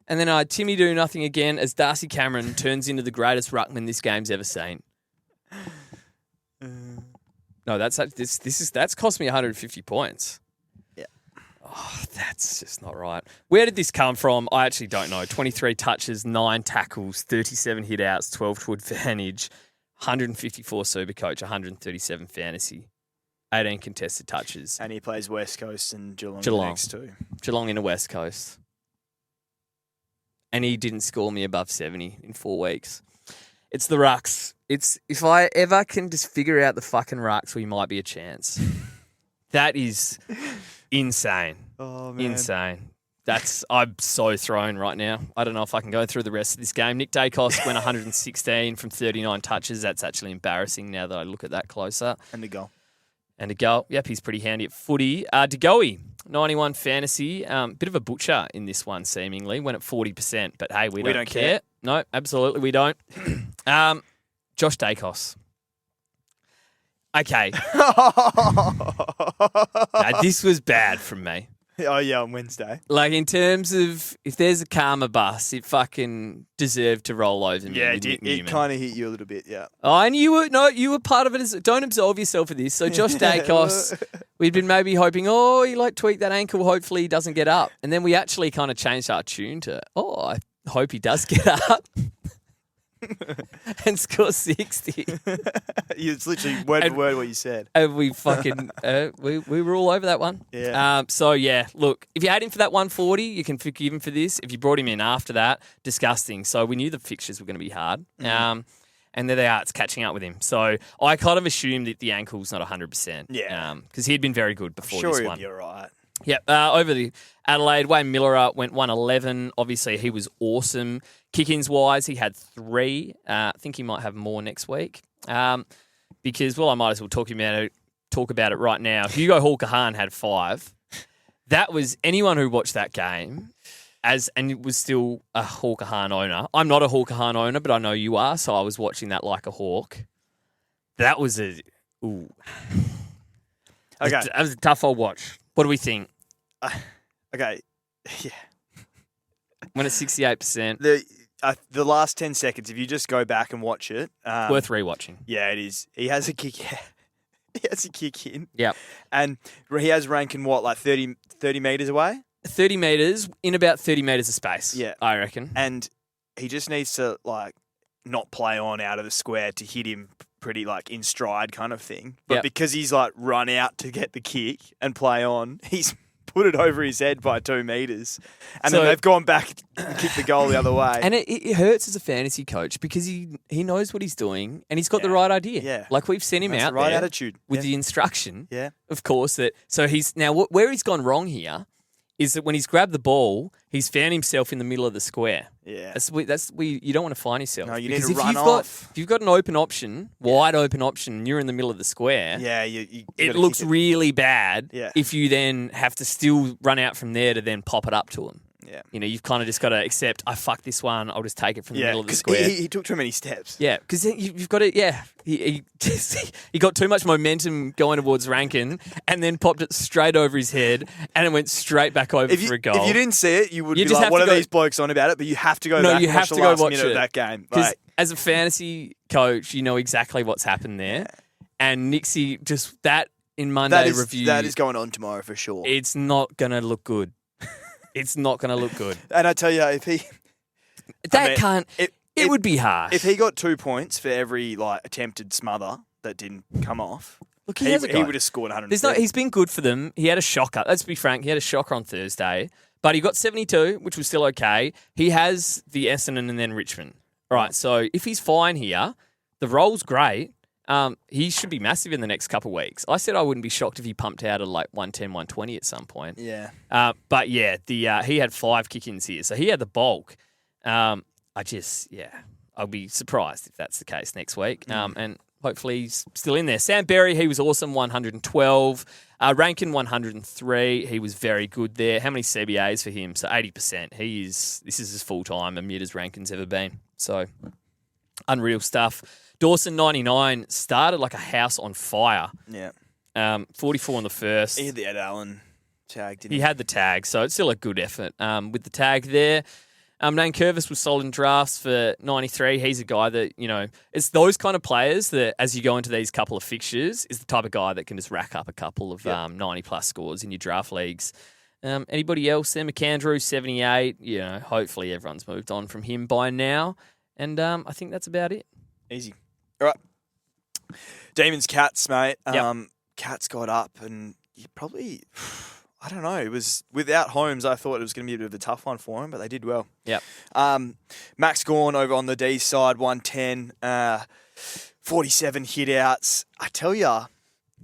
and then I had Timmy do nothing again as Darcy Cameron turns into the greatest ruckman this game's ever seen. No, that's cost me 150 points. Yeah. Oh, that's just not right. Where did this come from? I actually don't know. 23 touches, 9 tackles, 37 hit outs, 12 to advantage, 154 Supercoach, 137 fantasy, 18 contested touches. And he plays West Coast and Geelong next too. Geelong in the West Coast. And he didn't score me above 70 in 4 weeks. It's the rucks. It's if I ever can just figure out the fucking rucks, we might be a chance. That is insane. Oh, man. Insane. I'm so thrown right now. I don't know if I can go through the rest of this game. Nick Dacos went 116 from 39 touches. That's actually embarrassing now that I look at that closer. And a goal. Yep, he's pretty handy at footy. De Goey, 91 fantasy. Bit of a butcher in this one, seemingly. Went at 40%, but hey, we don't care. No, absolutely we don't. Josh Dacos. Okay. Now, this was bad from me. Oh, yeah, on Wednesday. Like, in terms of if there's a karma bus, it fucking deserved to roll over me. Yeah, with Nick it Newman. kind of hit you a little bit, yeah. Oh, and you were part of it. Don't absolve yourself of this. So Josh Dacos, we'd been maybe hoping, he like tweaked that ankle. Hopefully he doesn't get up. And then we actually kind of changed our tune to, I hope he does get up and score 60. It's literally word for word what you said. And we fucking, we were all over that one. Yeah. So, yeah, look, if you had him for that 140, you can forgive him for this. If you brought him in after that, disgusting. So we knew the fixtures were going to be hard. And there they are. It's catching up with him. So I kind of assumed that the ankle's not 100%. Yeah. Because he had been very good before this one. You're right. Yep. Over the Adelaide, Wayne Miller went 111. Obviously, he was awesome. Kick-ins wise, he had 3. I think he might have more next week. Because, I might as well talk about it right now. Hugo Hawker-Hahn had 5. That was anyone who watched that game, and it was still a Hawker-Hahn owner. I'm not a Hawker-Hahn owner, but I know you are, so I was watching that like a hawk. That was Okay. That was a tough old watch. What do we think? Okay. Yeah. When it's 68%. The last 10 seconds, if you just go back and watch it. Worth rewatching. Yeah, it is. He has a kick. He has a kick in. Yep. And he has ranking, like 30 metres away? 30 metres in about 30 metres of space. Yeah. I reckon. And he just needs to, not play on out of the square to hit him pretty, in stride kind of thing. But because he's, run out to get the kick and play on, he's put it over his head by 2 metres. And then they've gone back and kicked the goal the other way. And it hurts as a fantasy coach because he knows what he's doing and he's got the right idea. Yeah. We've sent him That's out the right there attitude. with the instruction. Yeah. Of course. So he's now where he's gone wrong here is that when he's grabbed the ball, he's found himself in the middle of the square. Yeah. That's you don't want to find yourself. No, you need because to if run you've off. If you've got an open option, wide open option, and you're in the middle of the square. Yeah, it looks really bad Yeah. if you then have to still run out from there to then pop it up to him. Yeah. You've kind of just got to accept, I fucked this one, I'll just take it from the middle of the 'cause square. he took too many steps. Yeah, because you've got to, he got too much momentum going towards Rankin and then popped it straight over his head and it went straight back over for a goal. If you didn't see it, you would You be just like, have what to are go- these blokes on about it? But you have to go No, back you and have watch to the go last watch minute it. of that game. Because as a fantasy coach, you know exactly what's happened there. And Nixie, just that in Monday review. That is going on tomorrow for sure. It's not going to look good. It's not going to look good. And I tell you, if he... It would be harsh. If he got 2 points for every attempted smother that didn't come off, Look, he has a go. would have scored 100. He's been good for them. He had a shocker. Let's be frank. He had a shocker on Thursday, but he got 72, which was still okay. He has the Essendon and then Richmond. Right. So if he's fine here, the role's great. He should be massive in the next couple of weeks. I said I wouldn't be shocked if he pumped out at 110, 120 at some point. Yeah. But yeah, he had 5 kick-ins here, so he had the bulk. I'll be surprised if that's the case next week. And hopefully he's still in there. Sam Berry, he was awesome, 112. Rankin, 103. He was very good there. How many CBAs for him? So 80%. This is as full-time and mid as Rankin's ever been. So unreal stuff. Dawson, 99, started like a house on fire. Yeah. 44 on the first. He had the Ed Allen tag, didn't he? He had the tag, so it's still a good effort with the tag there. Nane Curvis was sold in drafts for 93. He's a guy that, it's those kind of players that as you go into these couple of fixtures is the type of guy that can just rack up a couple of 90-plus scores in your draft leagues. Anybody else there? McAndrew, 78. Hopefully everyone's moved on from him by now. And I think that's about it. Easy. All right. Demons, Cats, mate. Yep. Cats got up and you probably... I don't know. It was without Holmes. I thought it was going to be a bit of a tough one for him, but they did well. Yep. Max Gawn over on the D side, 110, 47 hit outs. I tell ya,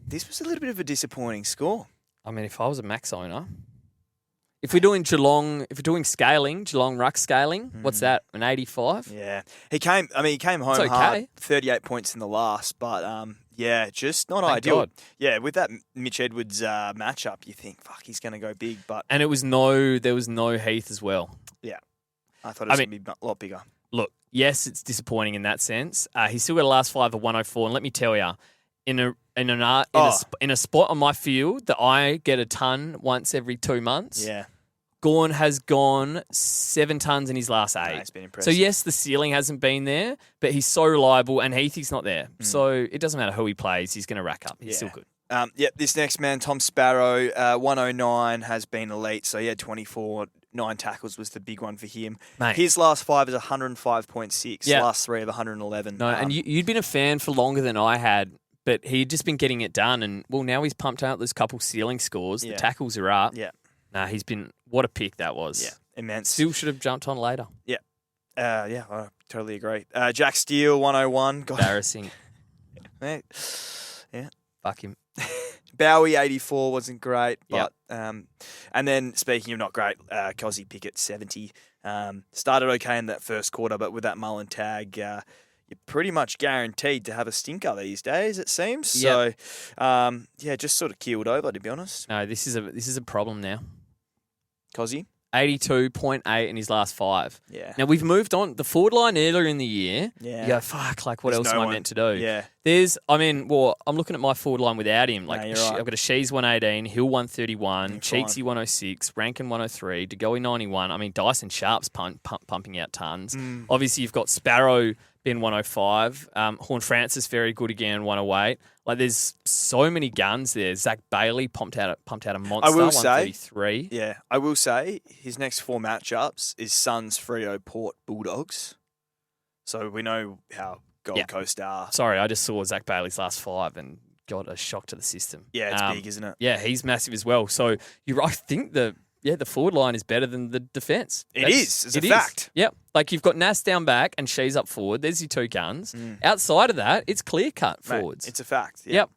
this was a little bit of a disappointing score. I mean, if I was a Max owner, if we're doing Geelong ruck scaling, what's that? An 85? Yeah, he came home hard, 38 points in the last, but just not Thank ideal. God. Yeah, with that Mitch Edwards matchup, you think, fuck, he's going to go big, but And there was no Heath as well. yeah, I thought it was going to be a lot bigger. Look, yes, it's disappointing in that sense. He's still got a last 5 of 104, and let me tell you, in a spot on my field that I get a ton once every 2 months. Yeah. Gawn has gone 7 tons in his last 8. It's been So impressive. yes, the ceiling hasn't been there, but he's so reliable, and Heathy's not there. So it doesn't matter who he plays, he's going to rack up. He's still good. This next man, Tom Sparrow, 109 has been elite. So he had 24, 9 tackles was the big one for him. Mate. His last 5 is 105.6. Yeah. Last 3 of 111. No, and you'd been a fan for longer than I had, but he'd just been getting it done. And, well, now he's pumped out those couple ceiling scores. Yeah. The tackles are up. Yeah. Nah, what a pick that was. Yeah, immense. Still should have jumped on later. Yeah. I totally agree. Jack Steele, 101. God. Embarrassing. Yeah. Fuck him. Bowie, 84, wasn't great. Yep. But and then, speaking of not great, Cozzy Pickett, 70. Started okay in that first quarter, but with that Mullen tag, you're pretty much guaranteed to have a stinker these days, it seems. Yep. So, just sort of keeled over, to be honest. No, this is a problem now. Cozzy? 82.8 in his last 5. Yeah. Now, we've moved on. The forward line earlier in the year, Yeah. you go, fuck, like, what There's else no am I one. meant to do? Yeah. I'm looking at my forward line without him. Like, you're right. I've got a Shees 118, Hill 131, You're Cheeksy fine. 106, Rankin 103, DeGoey 91. I mean, Dyson Sharp's pumping out tons. Obviously, you've got Sparrow being 105. Horn Francis, very good again, 108. Like, there's so many guns there. Zach Bailey pumped out a monster, I will say, 133. Yeah, I will say his next 4 matchups is Suns, Freo, Port, Bulldogs. So we know how Gold Coast are. Sorry, I just saw Zach Bailey's last 5 and got a shock to the system. Yeah, it's big, isn't it? Yeah, he's massive as well. So I think the forward line is better than the defence. It's a fact. Yep. Like, you've got Nass down back and She's up forward. There's your 2 guns. Outside of that, it's clear cut forwards. Mate, it's a fact. Yeah. Yep.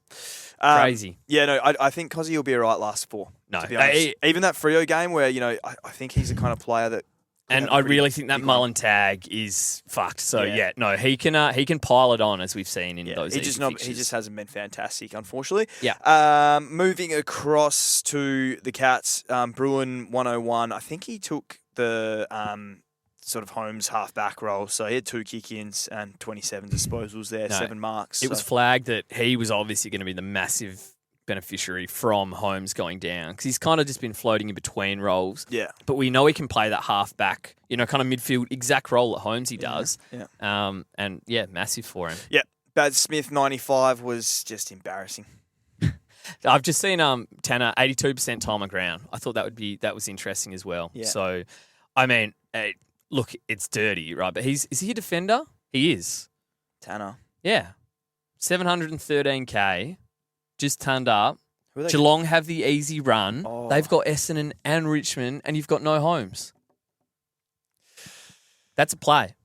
Crazy. Yeah, no, I think Cozzy will be all right last 4. No. To be honest. Even that Freo game where, I think he's the kind of player that. And I really think that Mullen tag is fucked. So he can pile it on, as we've seen in those. He easy just fixtures. hasn't been fantastic, unfortunately. Yeah. Moving across to the Cats, Bruin 101. I think he took the sort of Holmes half-back role. So he had 2 kick-ins and 27 disposals there, 7 marks. It was flagged that he was obviously going to be the massive beneficiary from Holmes going down, because he's kind of just been floating in between roles. Yeah. But we know he can play that half-back, kind of midfield exact role that Holmes does. Yeah. And, massive for him. Yeah. Bad Smith 95 was just embarrassing. I've just seen Tanner 82% time on ground. I thought that was interesting as well. Yeah. So, I mean, look, it's dirty, right? But is he a defender? He is. Tanner. Yeah. 713K, just turned up. Who are they? Geelong have the easy run. Oh. They've got Essendon and Richmond, and you've got no Holmes. That's a play.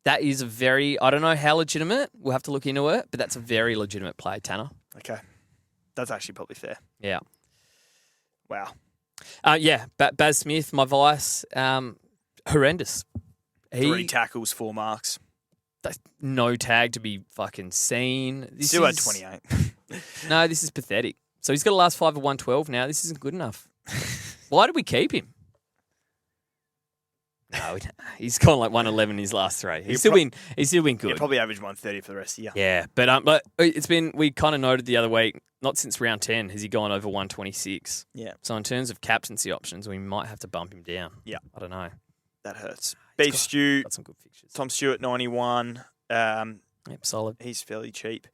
That is I don't know how legitimate. We'll have to look into it, but that's a very legitimate play, Tanner. Okay. That's actually probably fair. Yeah. Wow. Baz Smith, my vice, horrendous. 3 tackles, 4 marks. That's no tag to be fucking seen. Still had 28. No, this is pathetic. So he's got a last 5 of 112 now. This isn't good enough. Why did we keep him? No, he's gone like 111 in his last 3. He's still been good. He'll probably average 130 for the rest of the year. Yeah, but we kind of noted the other week, not since round 10 has he gone over 126. Yeah. So in terms of captaincy options, we might have to bump him down. Yeah. I don't know. That hurts. Beef Stew, Got some good fixtures. Tom Stewart 91. Yep, solid. He's fairly cheap.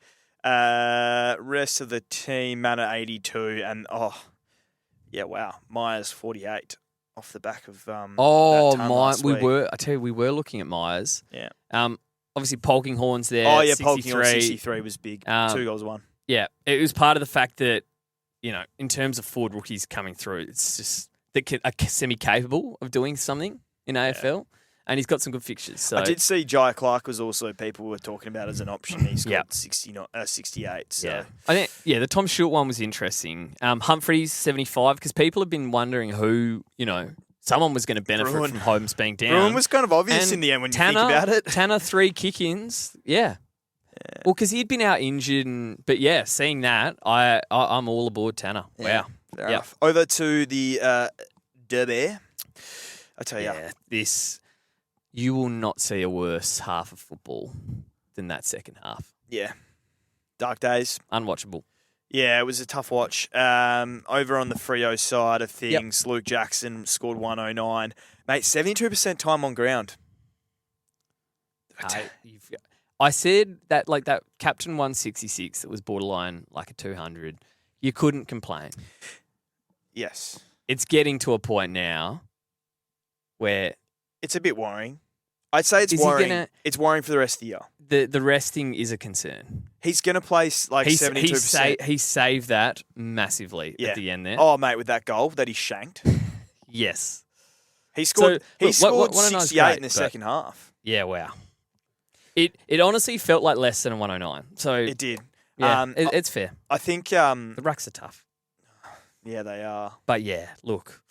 Rest of the team, Manor 82, and wow, Myers 48 off the back of that ton last week. we were looking at Myers. Yeah. Obviously Polkinghorn's there. Oh yeah, 63. Polkinghorn 63 was big. 2 goals, 1. Yeah, it was part of the fact that in terms of forward rookies coming through, it's just that are semi-capable of doing something in AFL. And he's got some good fixtures. So. I did see Jai Clark was also people were talking about as an option. He's got 68. So. Yeah, I think the Tom Stewart one was interesting. Humphreys 75, because people have been wondering who someone was going to benefit from Holmes being down. Bruin was kind of obvious in the end when you think about it. Tanner 3 kick-ins, yeah. Well, because he'd been out injured, but seeing that, I'm all aboard Tanner. Yeah, wow. Fair enough. Over to the Derby. I tell you, you will not see a worse half of football than that second half. Yeah. Dark days. Unwatchable. Yeah, it was a tough watch. Over on the Freo side of things, Luke Jackson scored 109. Mate, 72% time on ground. I said that like that Captain 166 that was borderline like a 200. You couldn't complain. Yes. It's getting to a point now where it's a bit worrying. I'd say it's worrying. It's worrying for the rest of the year. The resting is a concern. He's going to place like 72%. He saved that massively at the end there. Oh, mate, with that goal that he shanked. Yes. He scored 68 in the second half. Yeah, wow. It honestly felt like less than a 109. So it did. Yeah, it's fair. I think the rucks are tough. Yeah, they are. But yeah, look.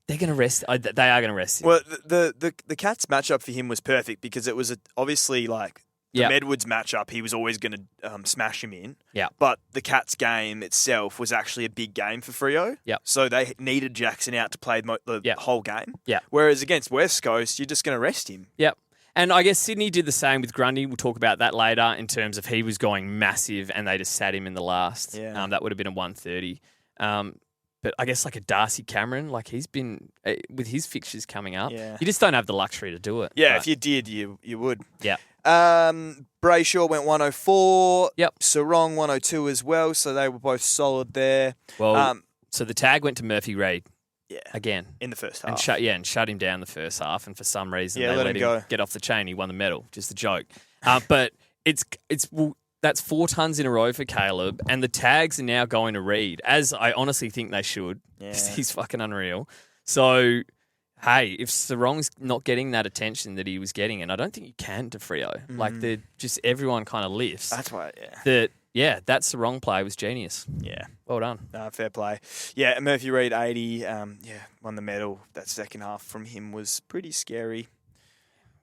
They're going to rest. They are going to rest him. Well, the Cats matchup for him was perfect because it was obviously like the Medwoods matchup. He was always going to smash him in. Yeah. But the Cats game itself was actually a big game for Freo. Yeah. So they needed Jackson out to play the whole game. Yeah. Whereas against West Coast, you're just going to rest him. Yep. And I guess Sydney did the same with Grundy. We'll talk about that later in terms of he was going massive and they just sat him in the last. Yeah. That would have been a 130. But I guess like a Darcy Cameron, like he's been with his fixtures coming up. Yeah. You just don't have the luxury to do it. Yeah, if you did, you would. Yeah. Brayshaw went 104. Yep. Sarong 102 as well, so they were both solid there. Well, so the tag went to Murphy Reid. Yeah. Again. In the first half. And shut him down the first half. And for some reason, they let let him go. Get off the chain. He won the medal. Just a joke. But that's 4 tons in a row for Caleb. And the tags are now going to Reid, as I honestly think they should. Yeah. He's fucking unreal. So, hey, if Sarong's not getting that attention that he was getting, and I don't think you can to Freo. Like, just everyone kind of lifts. That's why, That Sarong play was genius. Yeah. Well done. Fair play. Yeah, Murphy Reid, 80. Won the medal. That second half from him was pretty scary.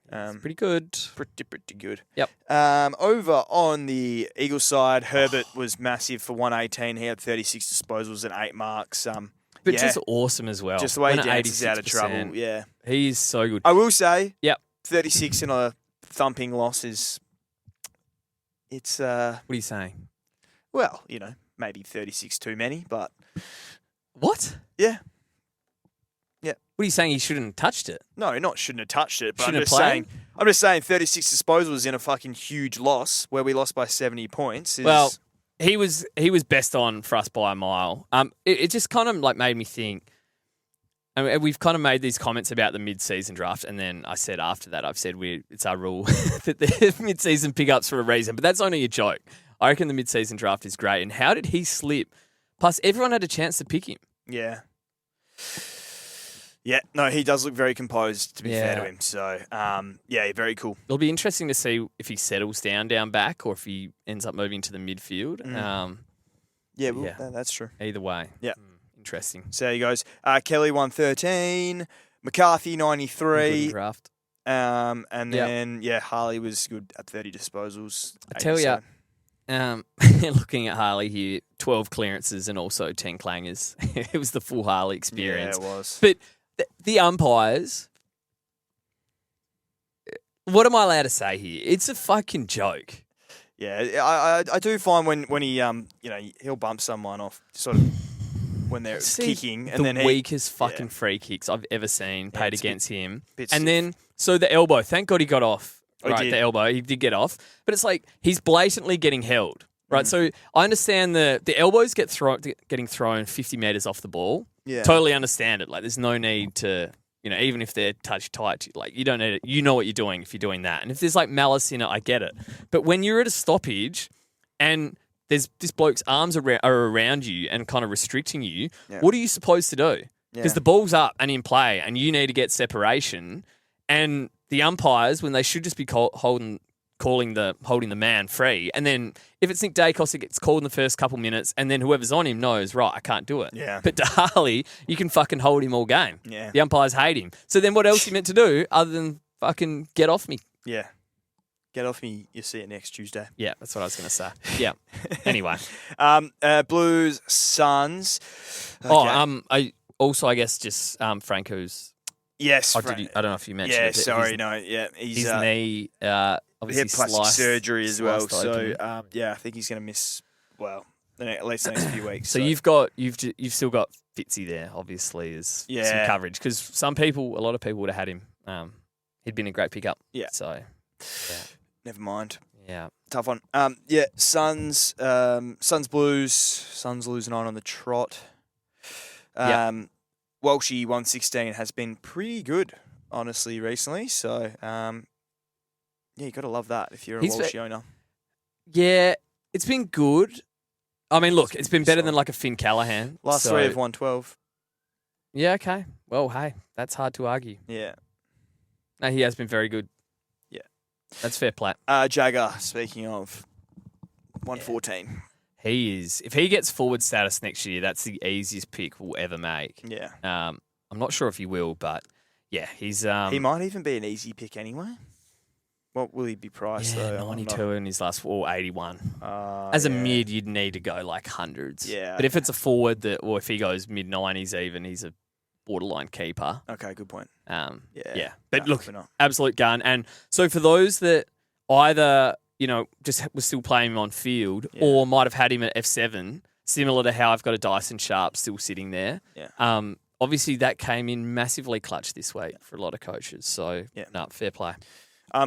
Pretty good. Pretty good. Yep. Over on the Eagles side, Herbert was massive for 118. He had 36 disposals and 8 marks. Just awesome as well. Just the way he dances out of trouble. Yeah. He's so good. I will say, 36 in a thumping loss is... It's... What are you saying? Well, maybe 36 too many, but... What? Yeah. What are you saying? He shouldn't have touched it? No, not shouldn't have touched it. But I'm just saying 36 disposals in a fucking huge loss where we lost by 70 points. Well, he was best on for us by a mile. It just kind of like made me think. I mean, we've kind of made these comments about the mid-season draft, and then I said after that, I've said it's our rule that the mid-season pickups for a reason. But that's only a joke. I reckon the mid-season draft is great. And how did he slip? Plus, everyone had a chance to pick him. Yeah. Yeah, no, he does look very composed, to be fair to him. So, very cool. It'll be interesting to see if he settles down back or if he ends up moving to the midfield. That's true. Either way. Yeah. Interesting. So there he goes. Kelly 113, McCarthy 93. Good draft. And then, Harley was good at 30 disposals. I tell you, looking at Harley here, 12 clearances and also 10 clangers. It was the full Harley experience. Yeah, it was. But the umpires, what am I allowed to say here? It's a fucking joke. Yeah, I do find when he he'll bump someone off sort of when they're kicking, and then weakest fucking free kicks I've ever seen paid against him. And then the elbow, thank God he got off. The elbow, he did get off, but it's like he's blatantly getting held. Right, so I understand the elbows getting thrown 50 metres off the ball. Yeah. Totally understand it. Like, there's no need to, even if they're touch tight, like, you don't need it. You know what you're doing if you're doing that. And if there's, like, malice in it, I get it. But when you're at a stoppage and this bloke's arms are around you and kind of restricting you, what are you supposed to do? Because the ball's up and in play and you need to get separation. And the umpires, when they should just be holding the man free. And then if it's Nick Dacos, it gets called in the first couple minutes, and then whoever's on him knows, right, I can't do it. Yeah. But to Harley, you can fucking hold him all game. Yeah. The umpires hate him. So then what else are you meant to do other than fucking get off me? Yeah. Get off me, you see it next Tuesday. Yeah, that's what I was going to say. Yeah. Anyway. Blues, Suns. Okay. I guess just Franco's... Yes. I don't know if you mentioned it. Yeah, sorry, no. Yeah, his knee... obviously had plastic sliced, surgery as well. sliced So open. I think he's going to miss at least the next few weeks. So you've still got Fitzy there, obviously, as some coverage because a lot of people would have had him. He'd been a great pickup. Yeah. So never mind. yeah, Tough one. Suns Blues. Suns losing on the trot. Welshie 116 has been pretty good, honestly, recently. So you got to love that if you're a Welshie owner. Yeah, it's been good. I mean, look, it's been better than like a Finn Callahan. Last three have 112. Yeah, okay. Well, hey, that's hard to argue. Yeah. No, he has been very good. Yeah. That's fair play. Jagger, speaking of, 114. He is. If he gets forward status next year, that's the easiest pick we'll ever make. Yeah. I'm not sure if he will, but yeah, he's. He might even be an easy pick anyway. What will he be priced though? 92 in his last 81. As a mid, you'd need to go like hundreds. Yeah. But if it's a forward or if he goes mid 90s even, he's a borderline keeper. Okay, good point. Yeah. But No, look, we're not. absolute gun. And so for those that either, just was still playing him on field or might have had him at F7, similar to how I've got a Dyson Sharp still sitting there. Yeah. Obviously, that came in massively clutch this week for a lot of coaches. So, fair play.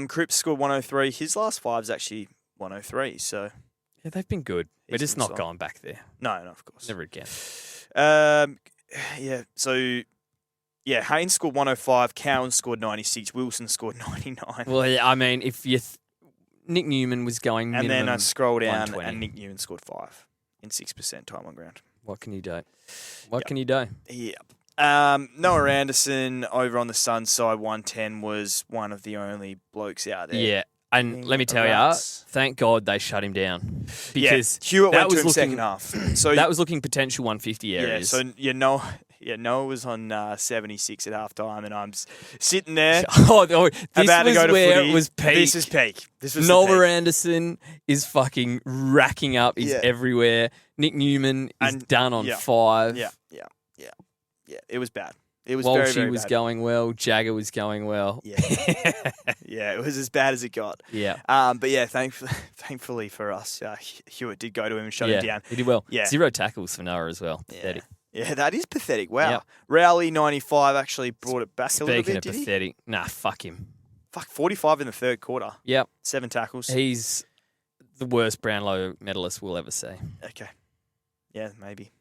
Cripps scored 103. His last five's actually 103. So Yeah, they've been good. We're just not going back there. No, of course. Never again. So Haynes scored 105. Cowan scored 96. Wilson scored 99. Well, I mean, if you Nick Newman was going and minimum then I scroll down 120. and Nick Newman scored 5 in 6% time on ground. What can you do? What can you do? Yep. Noah Anderson over on the Suns side, 110 was one of the only blokes out there. Yeah. And let me tell you, thank God they shut him down. Because Hewitt that went to was him second half. So that was looking potential 150 areas. Noah was on 76 at halftime, and I'm sitting there This about to go to where footy. it was peak. This is peak. This was Noah Anderson is fucking racking up. He's Yeah. everywhere. Nick Newman is done on 5. Yeah. It was bad. It was Walshy very, very was bad. going well. Jagger was going well. Yeah. It was as bad as it got. Yeah. But yeah, thankfully for us, Hewitt did go to him and shut him down. He did well. Yeah. 0 tackles for Noah as well. Pathetic. Yeah, that is pathetic. Wow. Yep. Rowley 95 actually brought it back a little Speaking bit, of did he? pathetic, nah, fuck him. 45 in the third quarter. Yep. 7 tackles. He's the worst Brownlow medalist we'll ever see. Okay. Yeah, maybe.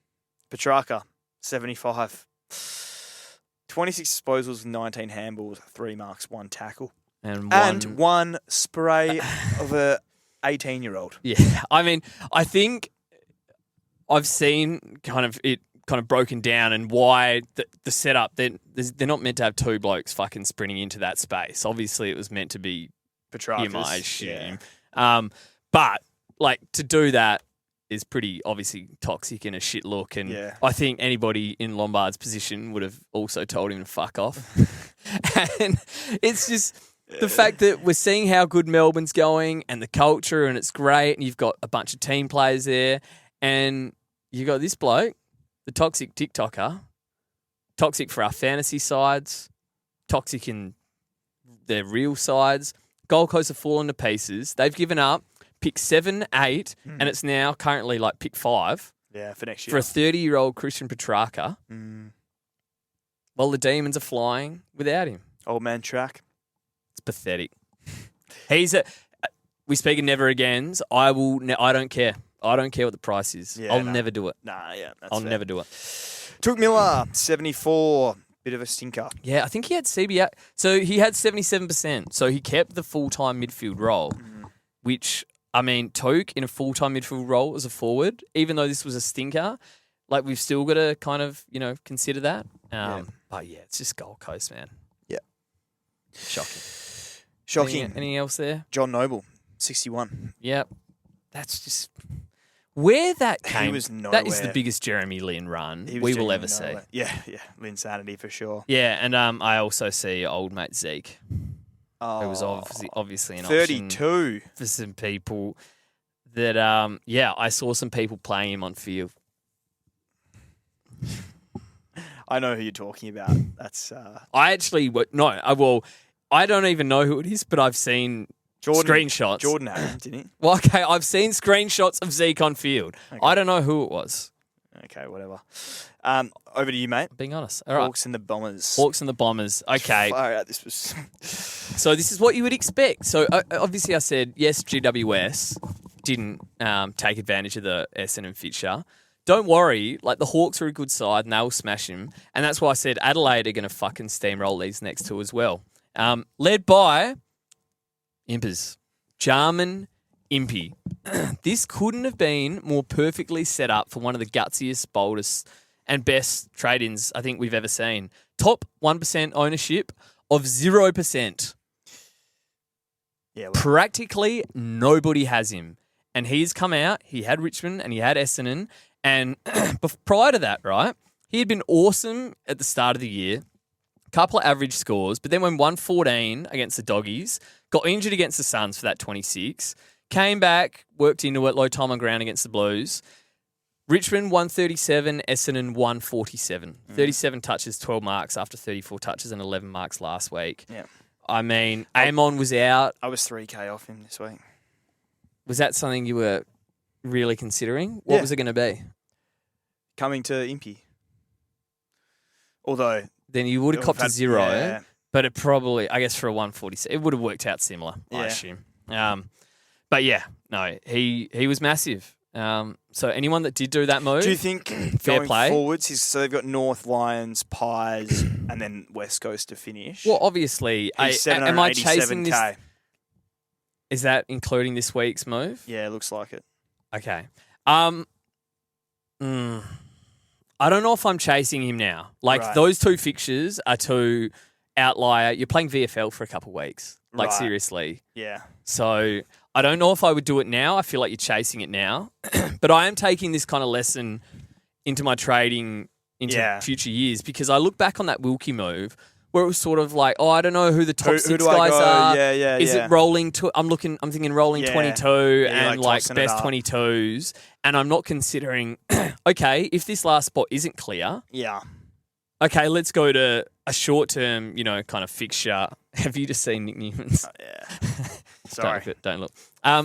Petrarca, 75. 26 disposals, 19 handballs, 3 marks, 1 tackle. And one spray of a 18-year-old. Yeah. I mean, I think I've seen kind of broken down and why the setup, they're not meant to have 2 blokes fucking sprinting into that space. Obviously, it was meant to be Petrarca's. him, I assume. But, like, to do that is pretty obviously toxic and a shit look. And I think anybody in Lombard's position would have also told him to fuck off. And it's just the fact that we're seeing how good Melbourne's going and the culture, and it's great, and you've got a bunch of team players there, and you got this bloke, the toxic TikToker, toxic for our fantasy sides, toxic in their real sides. Gold Coast have fallen to pieces. They've given up pick 7, 8, and it's now currently like pick 5. Yeah, for next year. For a 30-year-old Christian Petrarca. While the Demons are flying without him. Old man track. It's pathetic. We speak of never agains. I don't care. I don't care what the price is. Yeah, I'll never do it. Nah, yeah, that's I'll fair. never do it. Took Miller, 74. Bit of a stinker. Yeah, I think he had CBA. So he had 77%. So he kept the full-time midfield role, which, I mean, Toke in a full-time midfield role as a forward, even though this was a stinker, like we've still got to kind of, consider that. But yeah, it's just Gold Coast, man. Yeah. Shocking. Anything else there? John Noble, 61. Yep. That's just where that came. He was that is the nowhere. biggest Jeremy Lin run He was we will genuinely ever see. nowhere. Yeah, Linsanity for sure. Yeah, and I also see old mate Zeke. Oh, It was obviously an 32. option for some people that, I saw some people playing him on field. I know who you're talking about. That's I actually, I don't even know who it is, but I've seen Screenshots. Jordan had him, didn't he? Well, okay, I've seen screenshots of Zeke on field. Okay. I don't know who it was. Okay, whatever. Over to you, mate. Being honest. All right. Hawks and the Bombers. Hawks and the Bombers. Okay. Far out, this was... So this is what you would expect. So obviously I said, yes, GWS didn't take advantage of the Essendon fixture. Don't worry, like the Hawks are a good side and they'll smash him. And that's why I said Adelaide are going to fucking steamroll these next two as well. Led by Impers. Jarman Impey. This couldn't have been more perfectly set up for one of the gutsiest, boldest and best trade-ins I think we've ever seen. Top 1% ownership of 0%. Yeah, well, Practically nobody has him. And he's come out, he had Richmond and he had Essendon. And prior to that, right, he had been awesome at the start of the year. Couple of average scores, but then when 114 against the Doggies, got injured against the Suns for that 26, came back, worked into it, low time on ground against the Blues. Richmond 137, Essendon 147. 37 touches, 12 marks after 34 touches and 11 marks last week. yeah. I mean, Amon was out. I was 3K off him this week. Was that something you were really considering? What Yeah. was it going to be? Coming to Impey. Although... Then you would have copped a 0, Yeah. but it probably, I guess for a 147, it would have worked out similar, I Yeah. assume. But yeah, no, he was massive. So anyone that did do that move, Do you think fair going play. forwards, so they've got North, Lions, Pies, and then West Coast to finish? Well, obviously, He's am I chasing 787K. this? Is that including this week's move? Yeah, it looks like it. Okay. I don't know if I'm chasing him now. Like, Right. those two fixtures are too outlier. You're playing VFL for a couple of weeks. Like, Right. seriously. Yeah. So I don't know if I would do it now. I feel like you're chasing it now. But I am taking this kind of lesson into my trading into Yeah. future years because I look back on that Wilkie move where it was sort of like, oh, I don't know who the top Who six do I guys go? are. Yeah, Is yeah. it rolling? I'm thinking rolling Yeah. 22 Yeah, and like like tossing it best up. 22s. And I'm not considering, okay, if this last spot isn't clear, Yeah. okay, let's go to a short term, kind of fixture. Have you just seen Nick Newman's? Yeah. Sorry. Don't look.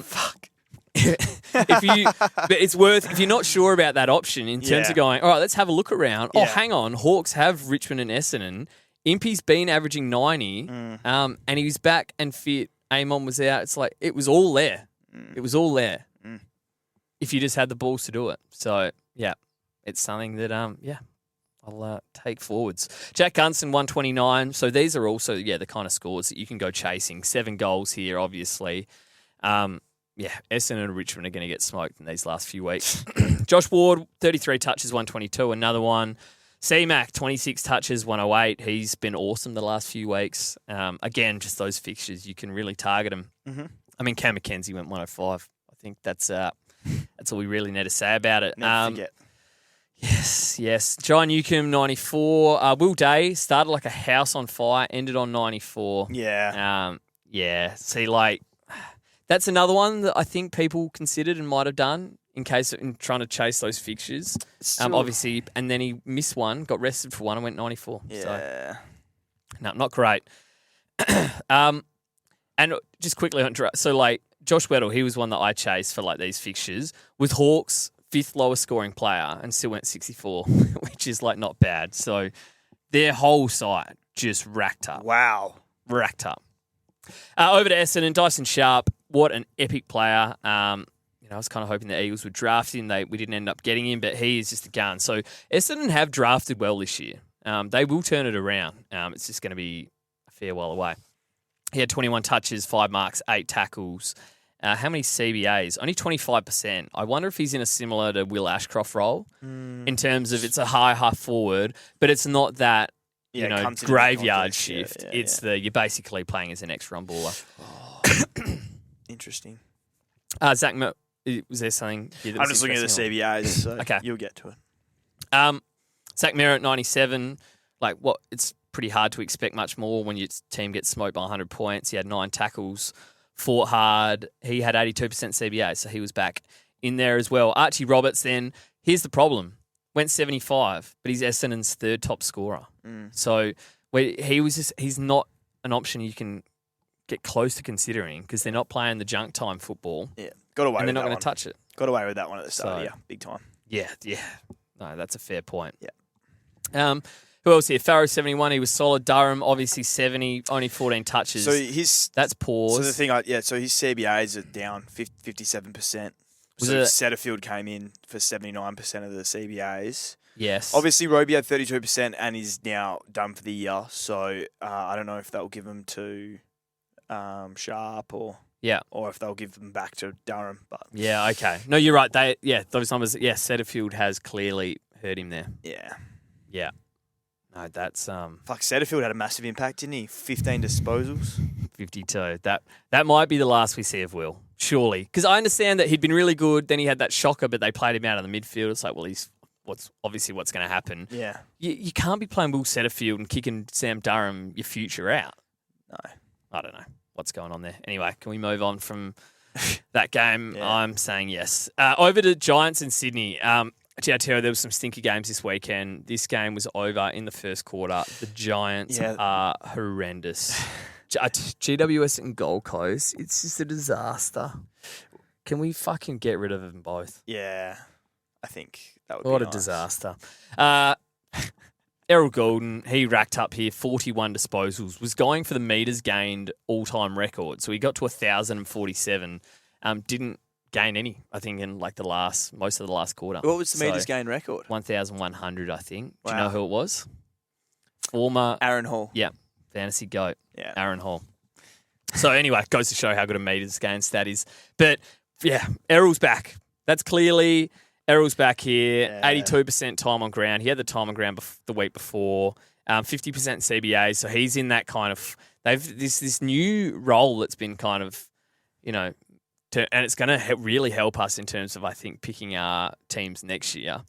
Fuck. But it's worth, if you're not sure about that option in terms Yeah. of going, all right, let's have a look around. Oh, Yeah. hang on. Hawks have Richmond and Essendon. Impey's been averaging 90, and he was back and fit. Amon was out. It's like, it was all there. It was all there. If you just had the balls to do it. So, yeah, it's something that, I'll take forwards. Jack Gunston, 129. So these are also, the kind of scores that you can go chasing. 7 goals here, obviously. Essendon and Richmond are going to get smoked in these last few weeks. Josh Ward, 33 touches, 122. Another one. C-Mac, 26 touches, 108. He's been awesome the last few weeks. Again, just those fixtures, you can really target him. Mm-hmm. I mean, Cam McKenzie went 105. I think that's all we really need to say about it. Never forget. Yes. John Newcomb, 94. Will Day started like a house on fire, ended on 94. Yeah. See, like, that's another one that I think people considered and might have done in trying to chase those fixtures. Obviously, and then he missed one, got rested for one, and went 94. Yeah. So, no, not great. And just quickly on, so like Josh Weddle, he was one that I chased for like these fixtures. With Hawks, 5th lowest scoring player, and still went 64, which is like not bad. So their whole side just racked up. Wow. Racked up. Over to Essendon, Dyson Sharp. What an epic player. I was kind of hoping the Eagles would draft him. We didn't end up getting him, but he is just a gun. So Essendon have drafted well this year. They will turn it around. It's just going to be a fair while away. He had 21 touches, 5 marks, 8 tackles. How many CBAs? Only 25%. I wonder if he's in a similar to Will Ashcroft role in terms of it's a high half forward, but it's not that graveyard shift. You're basically playing as an ex-run baller. Interesting. Zach, was there something here that I'm was just looking at the interesting CBAs, so Okay. you'll get to it. Zach Merritt, 97. Like, what? It's pretty hard to expect much more when your team gets smoked by 100 points. He had 9 tackles, fought hard. He had 82% CBA, so he was back in there as well. Archie Roberts, then, here's the problem. Went 75, but he's Essendon's 3rd top scorer. So he's not an option you can get close to considering because they're not playing the junk time football. Yeah, got away. And they're with not going to touch it. Got away with that one at the start. So- Yeah, big time. Yeah. No, that's a fair point. Yeah. Who else here? Farrow 71. He was solid. Durham obviously 70. Only 14 touches. So that's pause. So the thing, so his CBAs are down 57%. Was So it- Setterfield came in for 79% of the CBAs. Yes. Obviously, Roby had 32% and is now done for the year. So I don't know if that will give them to Sharp or if they'll give them back to Durham. But Yeah, okay. No, you're right. Those numbers, Setterfield has clearly hurt him there. yeah. Yeah. No, that's Fuck, Setterfield had a massive impact, didn't he? 15 disposals. 52. That might be the last we see of Will, surely. Because I understand that he'd been really good, then he had that shocker, but they played him out of the midfield. It's like, well, he's what's going to happen. Yeah. You can't be playing Will Setterfield and kicking Sam Durham your future out. No. I don't know what's going on there. Anyway, can we move on from that game? Yeah. I'm saying yes. Over to Giants in Sydney. Gee, I tell you, there was some stinky games this weekend. This game was over in the first quarter. The Giants are horrendous. GWS and Gold Coast, it's just a disaster. Can we fucking get rid of them both? Yeah. I think that would be What a nice. disaster. Errol Goulden, he racked up here 41 disposals, was going for the metres gained all-time record. So he got to 1,047. Didn't gain any, I think, in like most of the last quarter. What was the metres gained record? 1,100, I think. Do you Wow. know who it was? Former Aaron Hall. Yeah, fantasy GOAT, Yeah. Aaron Hall. So anyway, goes to show how good a metres gained stat is. But yeah, Errol's back. That's clearly Errol's back here. Yeah. 82% time on ground. He had the time on ground the week before. 50% CBA. So he's in that kind of. They've this new role that's been kind of, and it's going to really help us in terms of, I think, picking our teams next year.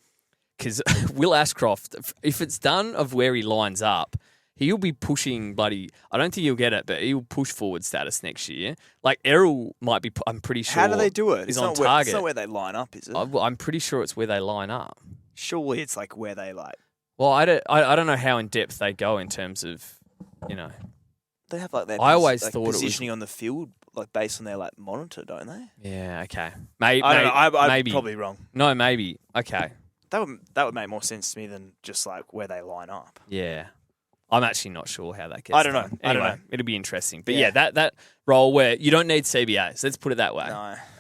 Because Will Ashcroft, if it's done of where he lines up, he'll be pushing bloody. I don't think he'll get it, but he'll push forward status next year. Like Errol might be. I'm pretty sure. How do they do it? He's It's on not target. It's not where they line up, is it? I'm pretty sure it's where they line up. Surely it's like where they like. Well, I don't know how in depth they go in terms of, They have like their I always thought it was- positioning on the field, like based on their like monitor, don't they? Yeah. Okay. Maybe. I don't know. I'm maybe. probably wrong. No. Maybe. Okay. That would make more sense to me than just like where they line up. Yeah. I'm actually not sure how that gets I don't know. done. I don't Anyway, know. it'll be interesting. But Yeah. that role where you don't need CBAs, let's put it that way.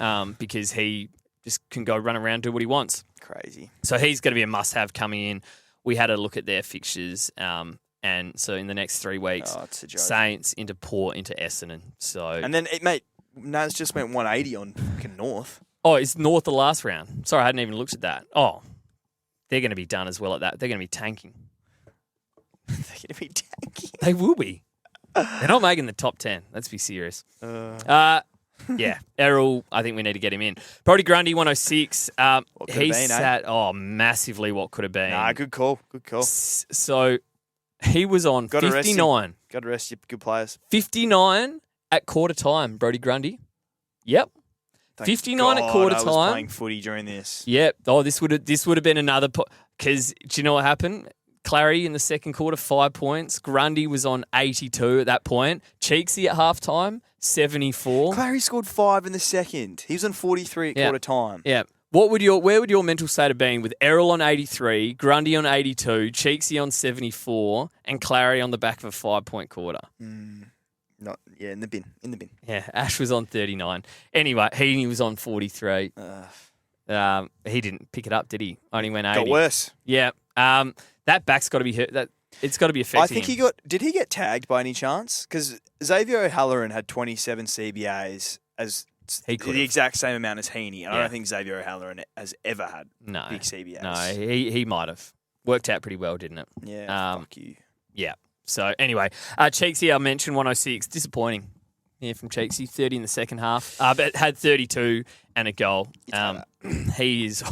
No. Because he just can go run around, do what he wants. Crazy. So he's going to be a must-have coming in. We had a look at their fixtures, and so in the next 3 weeks, Oh, it's a joke. Saints into Port into Essendon. So And then Naz just went 180 on fucking North. it's North the last round. Sorry, I hadn't even looked at that. Oh, they're going to be done as well at that. They're going to be tanking. They're going to be tanking. They will be. They're not making the top 10. Let's be serious. Yeah, Errol, I think we need to get him in. Brody Grundy, 106. What could have He been, eh? sat, massively what could have been. Nah, good call. Good call. So he was on Gotta rest him. 59. Got to rest your good players. 59 at quarter time, Brody Grundy. Yep. Thank 59 at God quarter I was time. playing footy during this. Yep. Oh, this would have been another because do you know what happened? Clary in the second quarter, 5 points. Grundy was on 82 at that point. Cheeksy at halftime, 74. Clary scored 5 in the second. He was on 43 at Yeah. quarter time. Yeah. Where would your mental state have been with Errol on 83, Grundy on 82, Cheeksy on 74, and Clary on the back of a 5-point quarter? In the bin. Yeah, Ash was on 39. Anyway, he was on 43. He didn't pick it up, did he? Only went 80. Got worse. Yeah. That back's got to be hurt. It's got to be affecting I think him. Did he get tagged by any chance? Because Xavier O'Halloran had 27 CBAs as He could've. the exact same amount as Heaney. And I Yeah. don't think Xavier O'Halloran has ever had No. big CBAs. No, he might have. Worked out pretty well, didn't it? Yeah, fuck you. Yeah. So anyway, Cheeksy, I mentioned 106. Disappointing. Yeah, from Cheeksy, 30 in the second half, but had 32 and a goal. He is,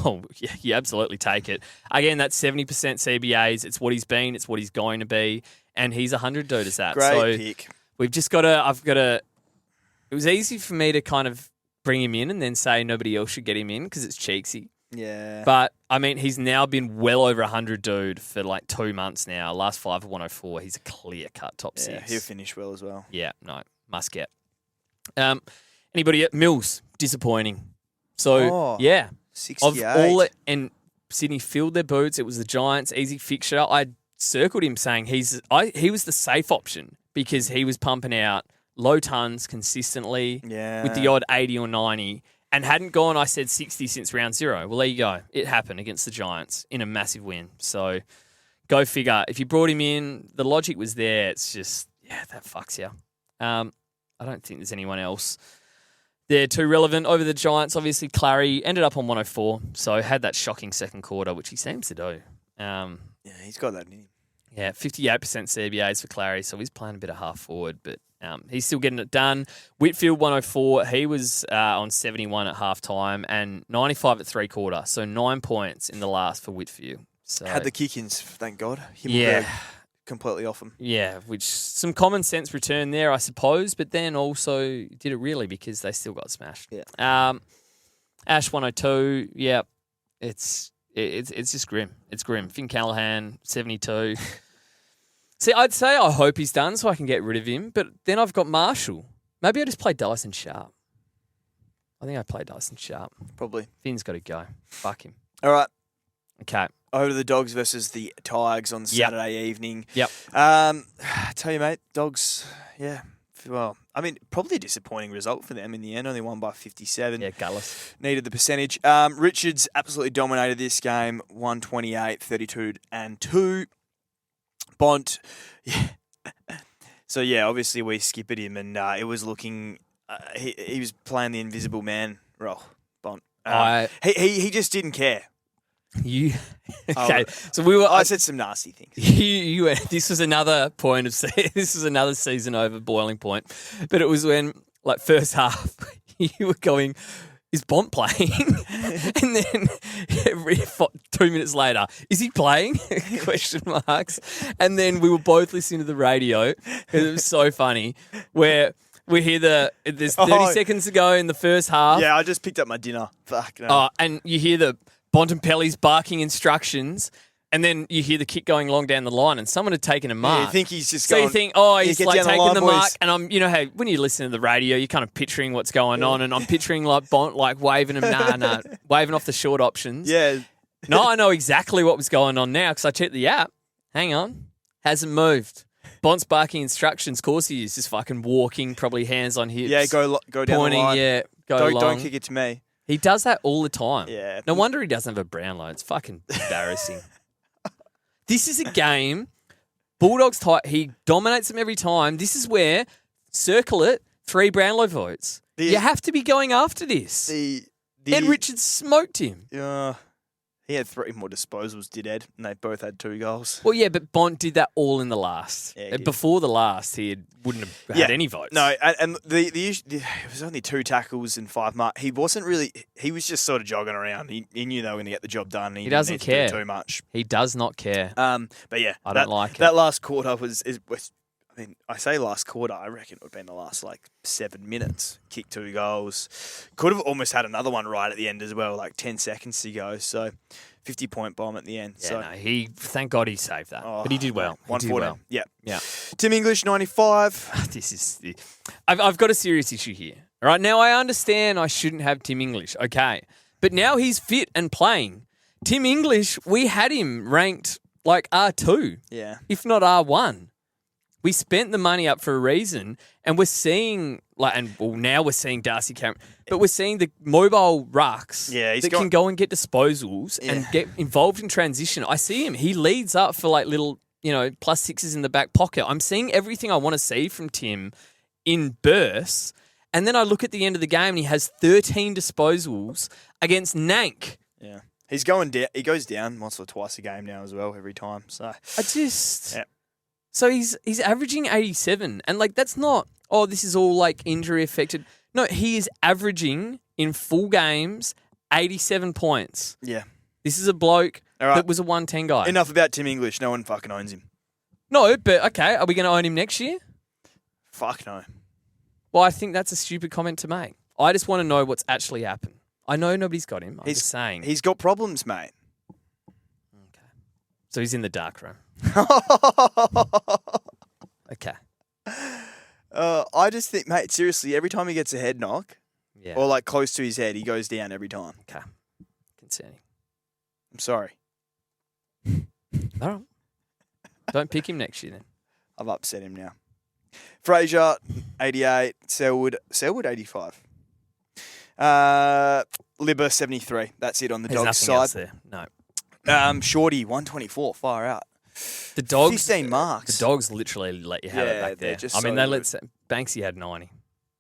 you absolutely take it. Again, that's 70% CBAs. It's what he's been. It's what he's going to be. And he's 100 dude as that. Great so pick. we've just got to, it was easy for me to kind of bring him in and then say nobody else should get him in because it's Cheeksy. Yeah. But, I mean, he's now been well over 100 dude for like 2 months now. Last 5 of 104. He's a clear-cut top yeah, 6. he'll finish well as well. Yeah, no, must get. Anybody at Mills? Disappointing. So, yeah. 68. Of all it, and Sydney filled their boots. It was the Giants, easy fixture. I circled him saying he was the safe option because he was pumping out low tons consistently with the odd 80 or 90 and hadn't gone, I said, 60 since round 0. Well, there you go. It happened against the Giants in a massive win. So go figure. If you brought him in, the logic was there. It's just, that fucks you. I don't think there's anyone else. They're too relevant over the Giants. Obviously, Clary ended up on 104, so had that shocking second quarter, which he seems to do. He's got that in him. Yeah, 58% CBAs for Clary, so he's playing a bit of half forward, but he's still getting it done. Whitfield, 104. He was on 71 at halftime and 95 at three-quarter, so 9 points in the last for Whitfield. So, had the kick-ins, thank God. Himmelberg completely off him. Yeah, which some common sense return there, I suppose, but then also did it really because they still got smashed. Yeah. Ash 102, yeah, it's just grim. It's grim. Finn Callahan, 72. See, I'd say I hope he's done so I can get rid of him, but then I've got Marshall. Maybe I just play Dyson Sharp. I think I play Dyson Sharp. Probably. Finn's got to go. Fuck him. All right. Okay. Over to the Dogs versus the Tigers on Saturday evening. Yep. Tell you, mate, Dogs, well, I mean, probably a disappointing result for them in the end. Only won by 57. Yeah, gutless. Needed the percentage. Richards absolutely dominated this game. 128, 32 and 2. Bont, So, obviously we skipped him and it was looking, he was playing the invisible man role, Bont. He just didn't care. Okay, so I said some nasty things. This was another point of this was another season over boiling point, but it was when first half you were going, is Bont playing? And then 2 minutes later, is he playing? Question marks. And then we were both listening to the radio. It was so funny where we hear there's 30 seconds to go in the first half. Yeah, I just picked up my dinner. Fuck no. And you hear the Bontempelli's barking instructions, and then you hear the kick going long down the line, and someone had taken a mark. Yeah, you think he's just so going... you think, he's get taking line, the boys. mark, and I'm, hey, when you listen to the radio, you're kind of picturing what's going on, and I'm picturing Bont waving him, waving off the short options. Yeah. No, I know exactly what was going on now because I checked the app. Hang on, hasn't moved. Bont's barking instructions. Of course he is, just fucking walking, probably hands on hips. Yeah, go down pointing, the line. Don't kick it to me. He does that all the time. Yeah. No wonder he doesn't have a Brownlow. It's fucking embarrassing. This is a game. Bulldogs tight. He dominates them every time. This is where, circle it, 3 Brownlow votes. You have to be going after this. Ed Richards smoked him. He had 3 more disposals, did Ed, and they both had 2 goals. Well, yeah, but Bont did that all in the last. Yeah, he Before the last, wouldn't have had any votes. No, and the issue, it was only 2 tackles and 5 marks. He wasn't really. He was just sort of jogging around. He knew they were going to get the job done. He doesn't didn't need care to do too much. He does not care. But yeah, I don't like it. That last quarter was. I mean, I say last quarter. I reckon it would have been the last 7 minutes. Kicked 2 goals. Could have almost had another one right at the end as well, 10 seconds to go. So, 50-point bomb at the end. Yeah, so thank God he saved that. But he did well. 140. Yeah. Tim English, 95. This is. I've got a serious issue here. All right, now I understand I shouldn't have Tim English. Okay, but now he's fit and playing. Tim English, we had him ranked R2. Yeah. If not R1. We spent the money up for a reason, and we're seeing, now we're seeing Darcy Cameron, but we're seeing the mobile rucks that can go and get disposals and get involved in transition. I see him. He leads up for little, +6s in the back pocket. I'm seeing everything I want to see from Tim in bursts, and then I look at the end of the game and he has 13 disposals against Nank. Yeah. He's going down. He goes down once or twice a game now as well, every time. So I just... Yeah. So he's averaging 87, and that's not, this is all injury affected. No, he is averaging in full games 87 points. Yeah. This is a bloke that was a 110 guy. Enough about Tim English. No one fucking owns him. No, but okay, are we going to own him next year? Fuck no. Well, I think that's a stupid comment to make. I just want to know what's actually happened. I know nobody's got him. I'm just saying. He's got problems, mate. Okay. So he's in the dark room. Okay. I I just think, mate, seriously, every time he gets a head knock Yeah. or like close to his head, he goes down every time. Okay. Concerning. I'm sorry. All right. Don't pick him next year then. I've upset him now. Fraser, 88. Selwood, 85. Libba, 73. That's it on the There's Dogs nothing else side. there. No. Shorty, 124. Far out. The Dogs. 15 marks. The Dogs literally let you have it Yeah, back they're there. just I mean, so they good. Banksy had 90.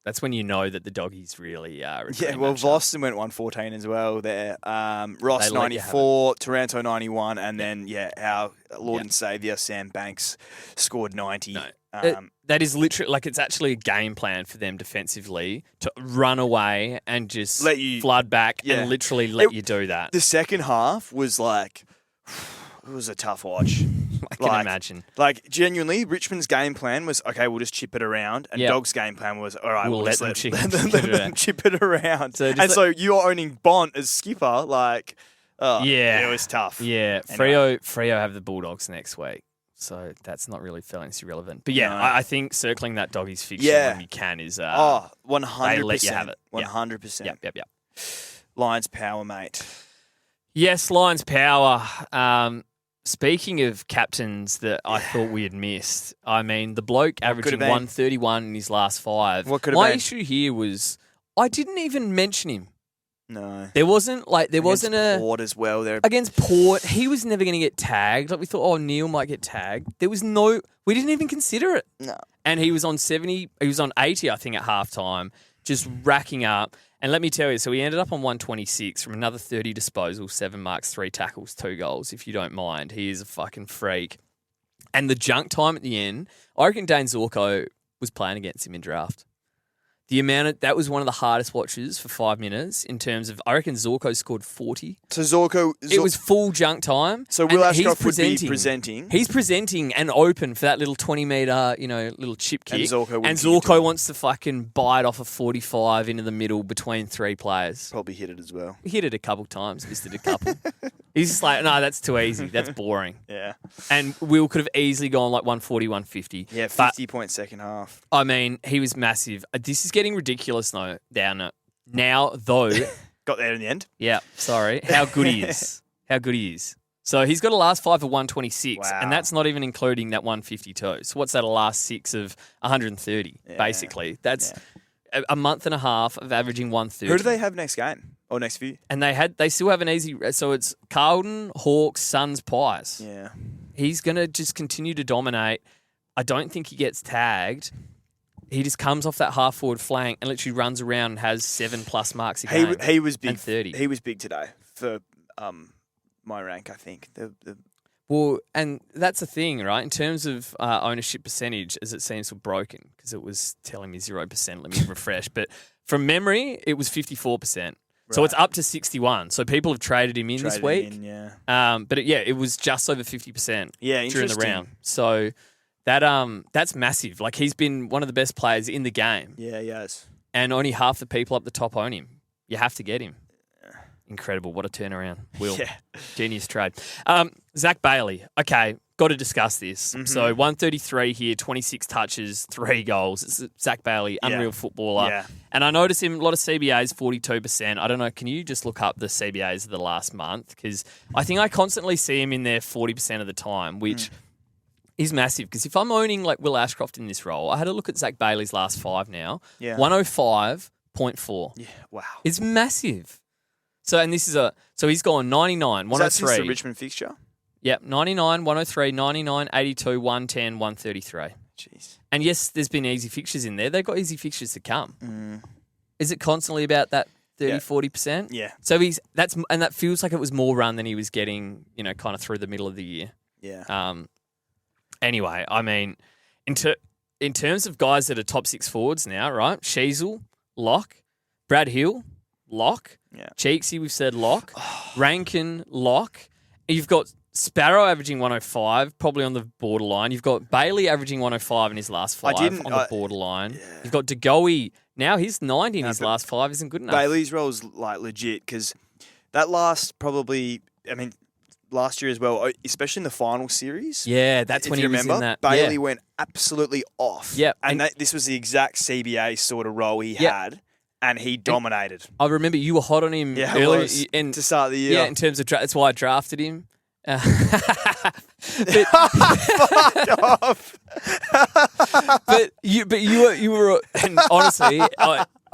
That's when you know that the Doggies really are. Yeah, well, Vlosten went 114 as well there. Ross, They let you 94. Taranto, 91. And then, our Lord and Saviour, Sam Banks, scored 90. No. That is literally, like, it's actually a game plan for them defensively to run away and just Let you- flood back Yeah. and literally let you do that. The second half was like, it was a tough watch. I can imagine. Like, genuinely, Richmond's game plan was, okay, we'll just chip it around. And Yep. Dogs' game plan was, all right, We'll we'll let just them let chip it them around. chip it around. So just and let- so you're owning Bont as skipper, like, Yeah. it was tough. Yeah, Anyway. Freo have the Bulldogs next week, so that's not really fantasy relevant. But yeah, No. I think circling that Doggies fixture Yeah. when you can is 100%. they let you have it. Yeah. 100%. Yep. Lions power, mate. Yes, Lions power. Speaking of captains that I thought we had missed, I mean the bloke averaging been? 131 in his last 5. What could have My been? issue here was I didn't even mention him. No. There wasn't a Port as well. There. against Port. He was never going to get tagged. Like we thought, oh, Neil might get tagged. There was no. We didn't even consider it. No. And he was on 70. He was on 80, I think, at halftime, just racking up. And let me tell you, so he ended up on 126 from another 30 disposals, 7 marks, 3 tackles, 2 goals. If you don't mind, he is a fucking freak. And the junk time at the end, I reckon Dane Zorko was playing against him in draft. The amount that was one of the hardest watches for 5 minutes in terms of, I reckon Zorko scored 40. So Zorko. It was full junk time. So Will and he's Ashcroft would be presenting. He's presenting and open for that little 20-metre, little chip kick. And Zorko wouldn't And kick it to Zorko him. wants to fucking bite off a 45 into the middle between 3 players. Probably hit it as well. He hit it a couple times, missed it a couple. He's just like, no, that's too easy. That's boring. Yeah. And Will could have easily gone like 140, 150. Yeah, But 50-point second half. I mean, he was massive. This is getting ridiculous though, down now, though. Got there in the end. Yeah, sorry. How good he is. How good he is. So he's got a last 5 of 126, Wow. and that's not even including that 152. So what's that, a last 6 of 130, basically? That's a month and a half of averaging 130. Who do they have next game? Or next few? And they still have an easy, so it's Carlton, Hawks, Suns, Pies. Yeah. He's going to just continue to dominate. I don't think he gets tagged. He just comes off that half-forward flank and literally runs around and has 7+ marks a game. He was big. And 30. He was big today for my rank, I think. Well, and that's the thing, right? In terms of ownership percentage, as it seems to have broken, because it was telling me 0%. Let me refresh. But from memory, it was 54%. So it's up to 61. So people have traded him in this week. But it was just over 50%. Yeah, during the interesting. round. So that's massive. Like he's been one of the best players in the game, Yeah, yes. and only half the people up the top own him. You have to get him. Incredible. What a turnaround. Will. Yeah. Genius trade. Zach Bailey. Okay, got to discuss this. Mm-hmm. So 133 here, 26 touches, 3 goals. It's Zach Bailey, unreal footballer. Yeah. And I noticed him, a lot of CBAs, 42%. I don't know, can you just look up the CBAs of the last month? Because I think I constantly see him in there 40% of the time, which is massive. Because if I'm owning like Will Ashcroft in this role, I had a look at Zach Bailey's last 5 now. Yeah. 105.4. Yeah, wow. It's massive. So, and this is so he's gone 99, Is that since 103. the Richmond fixture? Yep, 99, 103, 99, 82, 110, 133. Jeez. And yes, there's been easy fixtures in there. They've got easy fixtures to come. Is it constantly about that 30, Yeah. 40%? Yeah. So that feels like it was more run than he was getting, kind of through the middle of the year. Yeah. Anyway, I mean, in terms of guys that are top 6 forwards now, right? Sheasel, lock. Brad Hill, lock. Yeah. Cheeksy, we've said lock. Rankin, lock. You've got Sparrow averaging 105, probably on the borderline. You've got Bailey averaging 105 in his last 5 on the borderline. Yeah. You've got DeGoey. Now his 90 in his last 5 isn't good enough. Bailey's role is like legit because that last probably, I mean, last year as well, especially in the final series. Yeah, that's when if he you was remember, in that. Bailey Yeah. went absolutely off. Yep. And this was the exact CBA sort of role he Yep. had, and he dominated. I remember you were hot on him Yeah, earlier. was, and to start the year. Yeah, in terms of that's why I drafted him. Fuck off. but you were, and honestly,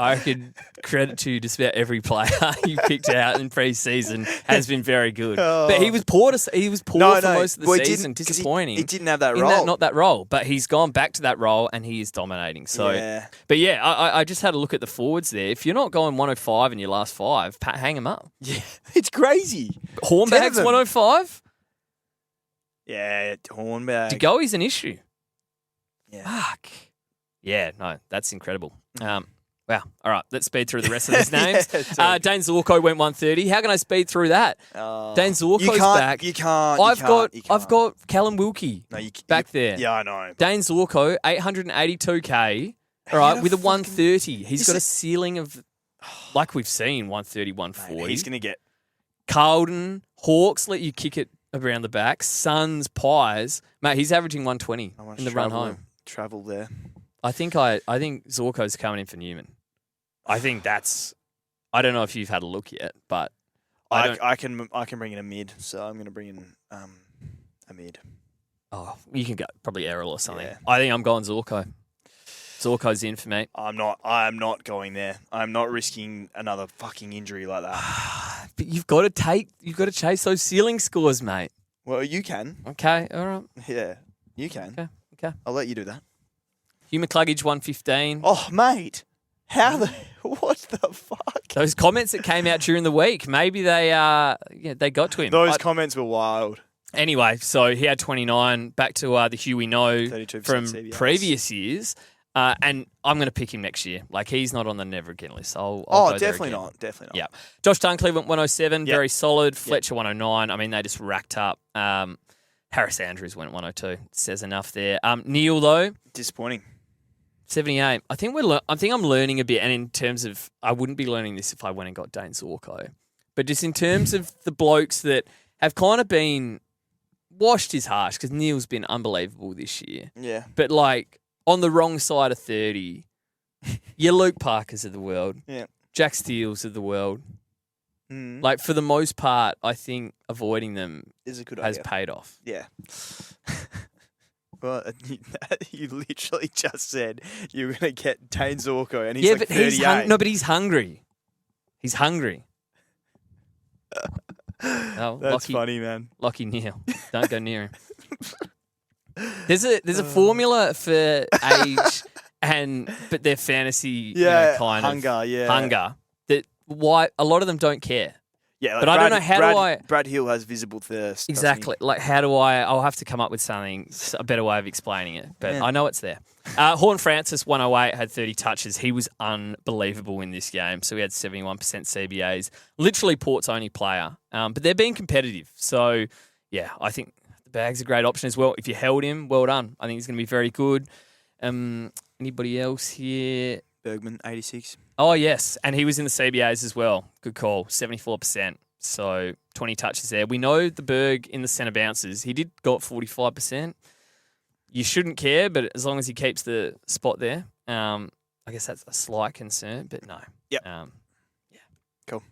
I could credit to just about every player you picked out in pre-season has been very good. But he was poor. For most of the season. Disappointing. He didn't have that in role. Not that role, but he's gone back to that role and he is dominating. So, But yeah, I just had a look at the forwards there. If you're not going 105 in your last 5, hang him up. Yeah, it's crazy. Hornbag's 105. Yeah, Hornbag. DeGoey's an issue. Yeah. Fuck. Yeah, no, that's incredible. Wow. All right, let's speed through the rest of these names. Dane Zorko went 130. How can I speed through that? Dane Zorko's back. You can't. I've got Callum Wilkie back there. Yeah, I know. Dane Zorko, 882K. All right, with a 130. He's got a ceiling of, like we've seen, 130, 140. Mate, he's going to get... Carlton, Hawks let you kick it around the back. Suns, Pies. Mate, he's averaging 120 in the run home. Travel there. I think Zorko's coming in for Newman. I think that's. I don't know if you've had a look yet, but I can bring in a mid, so I'm going to bring in a mid. Oh, you can go probably Errol or something. Yeah. I think I'm going Zorko. Zorko's in for me. I'm not going there. I'm not risking another fucking injury like that. But you've got to chase those ceiling scores, mate. Well, you can. Okay, all right. Yeah, you can. Okay. I'll let you do that. Hugh McCluggage 115. Oh, mate. What the fuck? Those comments that came out during the week, maybe they got to him. Those comments were wild. Anyway, so he had 29. Back to the Hugh we know 32% from CBS. previous years. And I'm going to pick him next year. Like, he's not on the never again list. I'll go there definitely again. not. Definitely not. Yeah. Josh Dunkley went 107. Yep. Very solid. Fletcher 109. I mean, they just racked up. Harris Andrews went 102. Says enough there. Neil, though. Disappointing. 78. I think I'm learning a bit, and in terms of, I wouldn't be learning this if I went and got Dane Zorko, but just in terms of the blokes that have kind of been washed is harsh because Neil's been unbelievable this year. Yeah. But like on the wrong side of 30, your Luke Parkers of the world, Jack Steele's of the world. Like for the most part, I think avoiding them is a good has idea. paid off. Yeah. Well, you literally just said you were going to get Dane Zorko, and he's like 38. But he's hungry. He's hungry. Oh, That's funny, man. Lucky Neil. Don't go near him. There's a formula for age but their fantasy kind hunger, of hunger that why a lot of them don't care. Yeah, like but I don't know how Brad Hill has visible thirst. Exactly. Like I'll have to come up with something, a better way of explaining it. But I know it's there. Horn Francis, 108, had 30 touches. He was unbelievable in this game. So he had 71% CBAs. Literally Port's only player. But they're being competitive. So, yeah, I think the bag's a great option as well. If you held him, well done. I think he's going to be very good. Anybody else here? Bergman, 86. Oh, yes. And he was in the CBAs as well. Good call. 74%. So 20 touches there. We know the Berg in the centre bounces. He did got 45%. You shouldn't care, but as long as he keeps the spot there, I guess that's a slight concern, but no. Yep. Cool.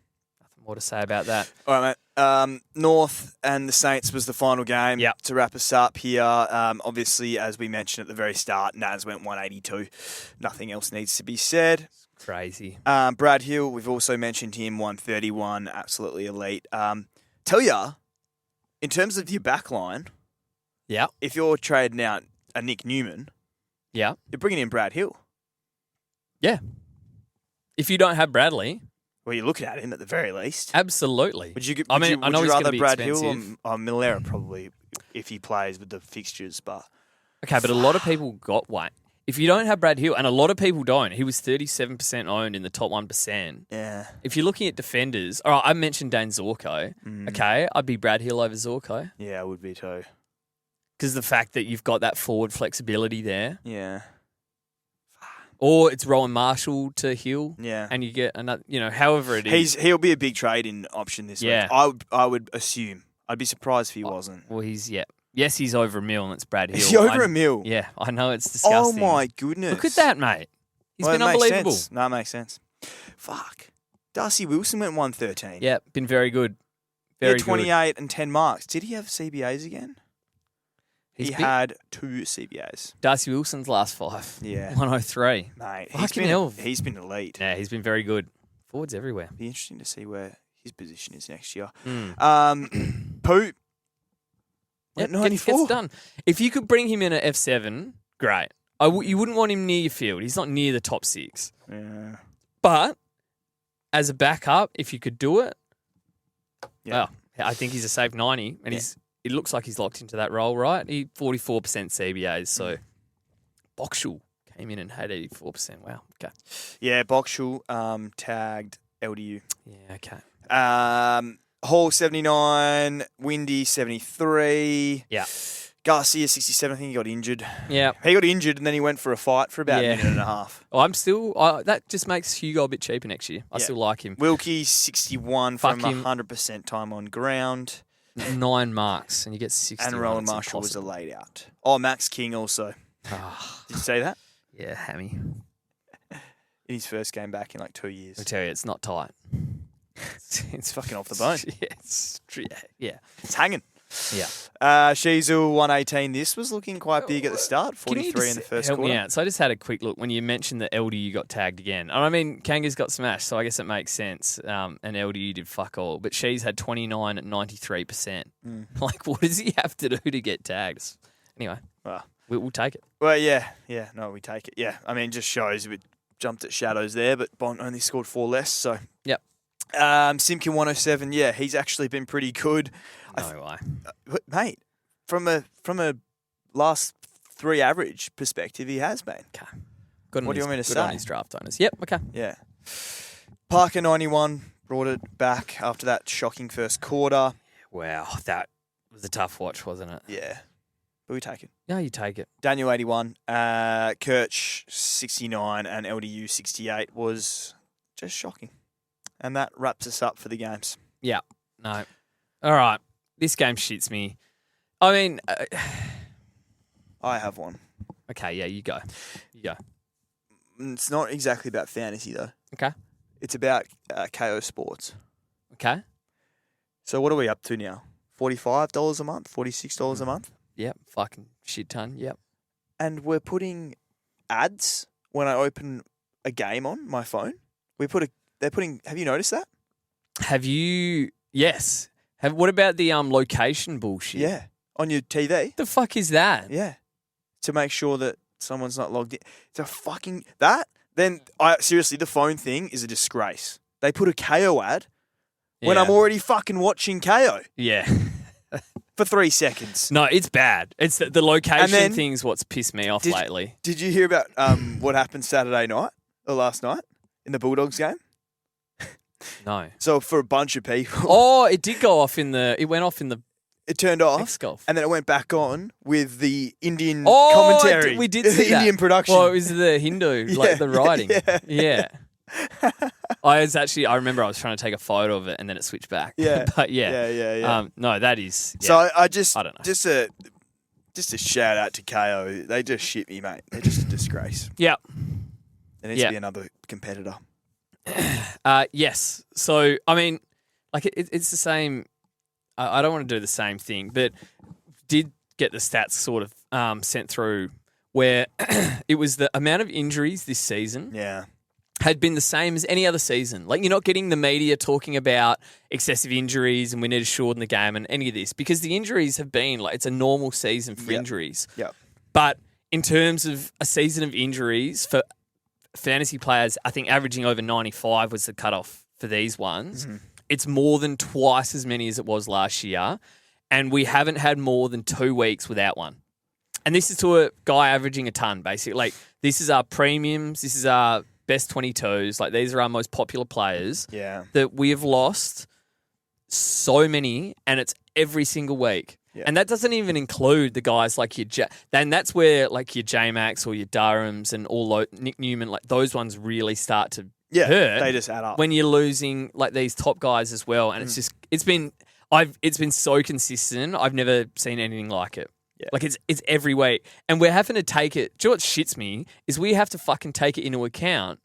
Nothing more to say about that. All right, mate. North and the Saints was the final game to wrap us up here. Obviously, as we mentioned at the very start, Naz went 182. Nothing else needs to be said. Crazy. Brad Hill, we've also mentioned him, 131, absolutely elite. Tell ya, in terms of your back line, if you're trading out a Nick Newman, you're bringing in Brad Hill. Yeah. If you don't have Bradley... Well, you're looking at him at the very least. Absolutely. Would you I know he's rather be Brad expensive. Hill or Millera probably if he plays with the fixtures? But okay, but a lot of people got Wayne. If you don't have Brad Hill, and a lot of people don't, he was 37% owned in the top 1%. Yeah. If you're looking at defenders, all right, I mentioned Dane Zorko. Okay, I'd be Brad Hill over Zorko. Yeah, I would be too. Because the fact that you've got that forward flexibility there. Yeah. Or it's Rowan Marshall to Hill. Yeah. And you get another, however it is. He'll be a big trade in option this week. I would assume. I'd be surprised if he wasn't. Well, yes, he's over $1 million, and it's Brad Hill. Is he over $1 million? Yeah, I know, it's Oh, disgusting. my goodness. Look at that, mate. He's been it makes unbelievable. Sense. No, it makes sense. Fuck. Darcy Wilson went 113. Yeah, been very good. He had Very 28 and 10 marks. Did he have CBAs again? He had 2 CBAs. Darcy Wilson's last 5. Yeah. 103. Mate, Hell. he's been elite. Yeah, he's been very good. Forwards everywhere. Be interesting to see where his position is next year. Mm. Pooh. Yep, 94. gets done. If you could bring him in at F7, great. You wouldn't want him near your field. He's not near the top 6. Yeah. But as a backup, if you could do it, Yeah. well, I think he's a safe 90, and it looks like he's locked into that role, right? He 44% CBAs, so Boxall came in and had 84%. Wow, okay. Yeah, Boxall tagged LDU. Yeah, okay. Hall 79, Windy 73. Yeah. Garcia 67. I think he got injured. Yeah. He got injured and then he went for a fight for about a minute and a half. That just makes Hugo a bit cheaper next year. I still like him. Wilkie 61 Fuck from him. 100% time on ground. 9 marks and you get 60. And Rowan Marshall was a laid out. Oh, Max King also. Did you say that? Yeah, hammy. In his first game back in like 2 years. I tell you, it's not tight. It's fucking off the bone. Yeah. It's hanging. Yeah. Shizu 118. This was looking quite big at the start. 43 in the first help quarter. me out. So I just had a quick look when you mentioned that LDU got tagged again. And I mean, Kanga's got smashed, so I guess it makes sense. And LDU did fuck all. But She's had 29 at 93%. Like, what does he have to do to get tagged? Anyway, we'll take it. Well, yeah. No, we take it. Yeah. I mean, just shows we jumped at shadows there, but Bont only scored 4 less. So, yep. Simkin 107. Yeah, he's actually been pretty good. No way. Mate, from a last 3 average perspective, he has been. Okay. What do you want me to say? Good on his draft owners. Yep, okay. Yeah. Parker 91 brought it back after that shocking first quarter. Wow, that was a tough watch, wasn't it? Yeah. But we take it. Yeah, you take it. Daniel 81, Kirch 69 and LDU 68 was just shocking. And that wraps us up for the games. Yeah. No. All right. This game shits me. I mean... I have one. Okay, yeah, you go. It's not exactly about fantasy, though. Okay. It's about KO Sports. Okay. So what are we up to now? $45 a month? $46 a month? Yep, fucking shit ton, yep. And we're putting ads when I open a game on my phone. Have you noticed that? Have you... Yes. What about the location bullshit? Yeah. On your TV. The fuck is that? Yeah. To make sure that someone's not logged in. It's a fucking... Seriously, the phone thing is a disgrace. They put a KO ad when I'm already fucking watching KO. Yeah. For 3 seconds. No, it's bad. It's the location thing's what's pissed me off lately. Did you hear about what happened Saturday night or last night in the Bulldogs game? No. So for a bunch of people. Oh, it did go off it went off in the It turned off, X-Golf. and then it went back on with the Indian commentary. We did see the that. Indian production. Well, it was the Hindu, like the writing. Yeah. I remember I was trying to take a photo of it, and then it switched back. Yeah. But yeah. Yeah. No, that is. Yeah. So I don't know. Just a shout out to KO. They just shit me, mate. They're just a disgrace. Yeah. There needs to be another competitor. Yes. So, I mean, like it's the same. I don't want to do the same thing, but did get the stats sort of sent through where it was the amount of injuries this season had been the same as any other season. Like, you're not getting the media talking about excessive injuries and we need to shorten the game and any of this because the injuries have been like it's a normal season for injuries. Yeah. But in terms of a season of injuries for fantasy players, I think averaging over 95 was the cutoff for these ones. Mm-hmm. It's more than twice as many as it was last year, and we haven't had more than 2 weeks without one. And this is to a guy averaging a ton, basically. Like, this is our premiums, this is our best 22s. Like, these are our most popular players. Yeah. That we have lost so many, and it's every single week. Yeah. And that doesn't even include the guys like your then that's where like your J-Max or your Durhams and all Nick Newman, like those ones really start to hurt. They just add up when you're losing like these top guys as well. And it's been It's been so consistent. I've never seen anything like it. Yeah. Like it's every week. And we're having to take it. Do you know what shits me? Is we have to fucking take it into account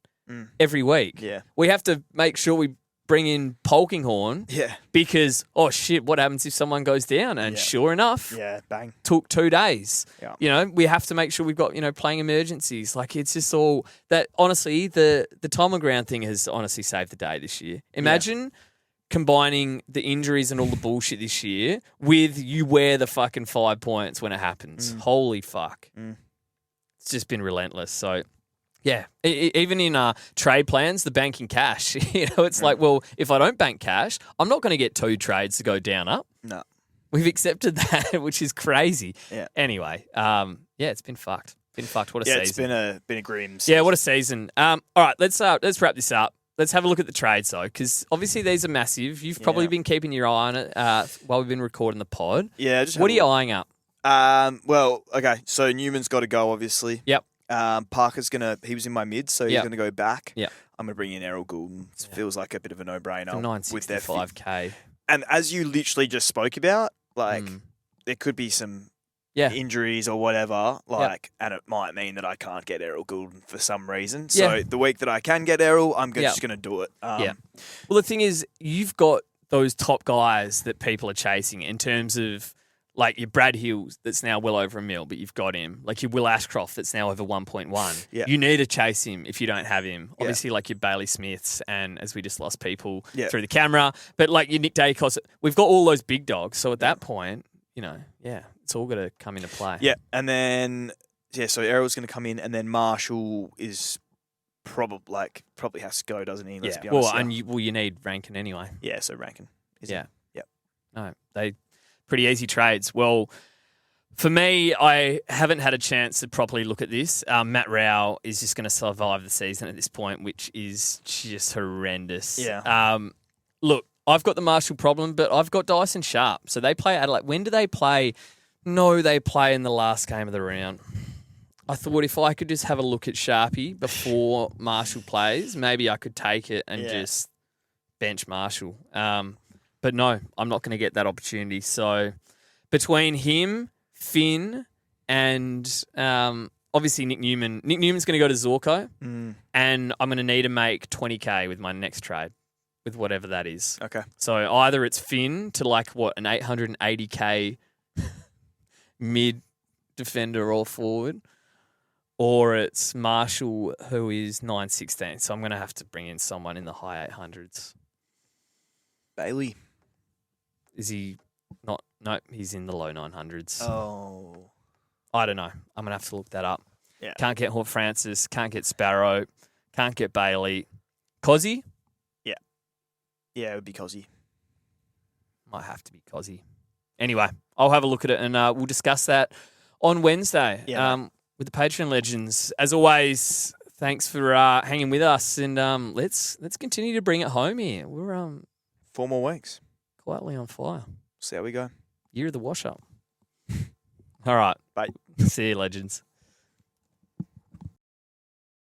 every week. Yeah. We have to make sure we bring in Polkinghorn. Yeah. Because, oh shit, what happens if someone goes down? And sure enough, bang. took 2 days. Yeah. You know, we have to make sure we've got, playing emergencies. Like it's just all that, honestly, the time on ground thing has honestly saved the day this year. Imagine combining the injuries and all the bullshit this year with you wear the fucking 5 points when it happens. Holy fuck. It's just been relentless. So, yeah, even in trade plans, the banking cash, it's like, well, if I don't bank cash, I'm not going to get 2 trades to go down up. No. We've accepted that, which is crazy. Yeah. Anyway, it's been fucked. What a season. It's been a grim season. Yeah, what a season. All right, let's wrap this up. Let's have a look at the trades, though, because obviously these are massive. You've probably been keeping your eye on it while we've been recording the pod. Yeah. What are you eyeing up? Well, okay. So Newman's got to go, obviously. Yep. Parker's he was in my mid, so he's going to go back. Yeah. I'm going to bring in Errol Goulden. It feels like a bit of a no-brainer. For with their 965K. And as you literally just spoke about, like, there could be some injuries or whatever, and it might mean that I can't get Errol Goulden for some reason. So the week that I can get Errol, I'm just going to do it. Well, the thing is, you've got those top guys that people are chasing in terms of, like, your Brad Hills that's now well over $1 million, but you've got him. Like your Will Ashcroft that's now over 1.1. Yeah. You need to chase him if you don't have him. Obviously, like your Bailey Smiths, and as we just lost people through the camera. But like your Nick Dacos, we've got all those big dogs. So at that point, it's all got to come into play. Yeah, and then so Errol's going to come in, and then Marshall is probably has to go, doesn't he? Let's be honest. Well, you need Rankin anyway. Yeah, so Rankin. Yep. No, they pretty easy trades. Well, for me, I haven't had a chance to properly look at this. Matt Rao is just going to survive the season at this point, which is just horrendous. Yeah. Look, I've got the Marshall problem, but I've got Dyson Sharp. So they play Adelaide. When do they play? No, they play in the last game of the round. I thought if I could just have a look at Sharpie before Marshall plays, maybe I could take it and just bench Marshall. But no, I'm not going to get that opportunity. So between him, Finn, and obviously Nick Newman's going to go to Zorko, and I'm going to need to make 20K with my next trade, with whatever that is. Okay. So either it's Finn to an 880K mid defender or forward, or it's Marshall who is 916. So I'm going to have to bring in someone in the high 800s. Bailey. Is he not? No, he's in the low 900s. Oh. I don't know. I'm going to have to look that up. Yeah. Can't get Hort Francis. Can't get Sparrow. Can't get Bailey. Cozzy? Yeah. Yeah, it would be Cozzy. Might have to be Cozzy. Anyway, I'll have a look at it and we'll discuss that on Wednesday with the Patreon legends. As always, thanks for hanging with us, and let's continue to bring it home here. We're 4 more weeks. Quietly on fire. See how we go. Year of the wash-up. All right. Bye. See you, legends.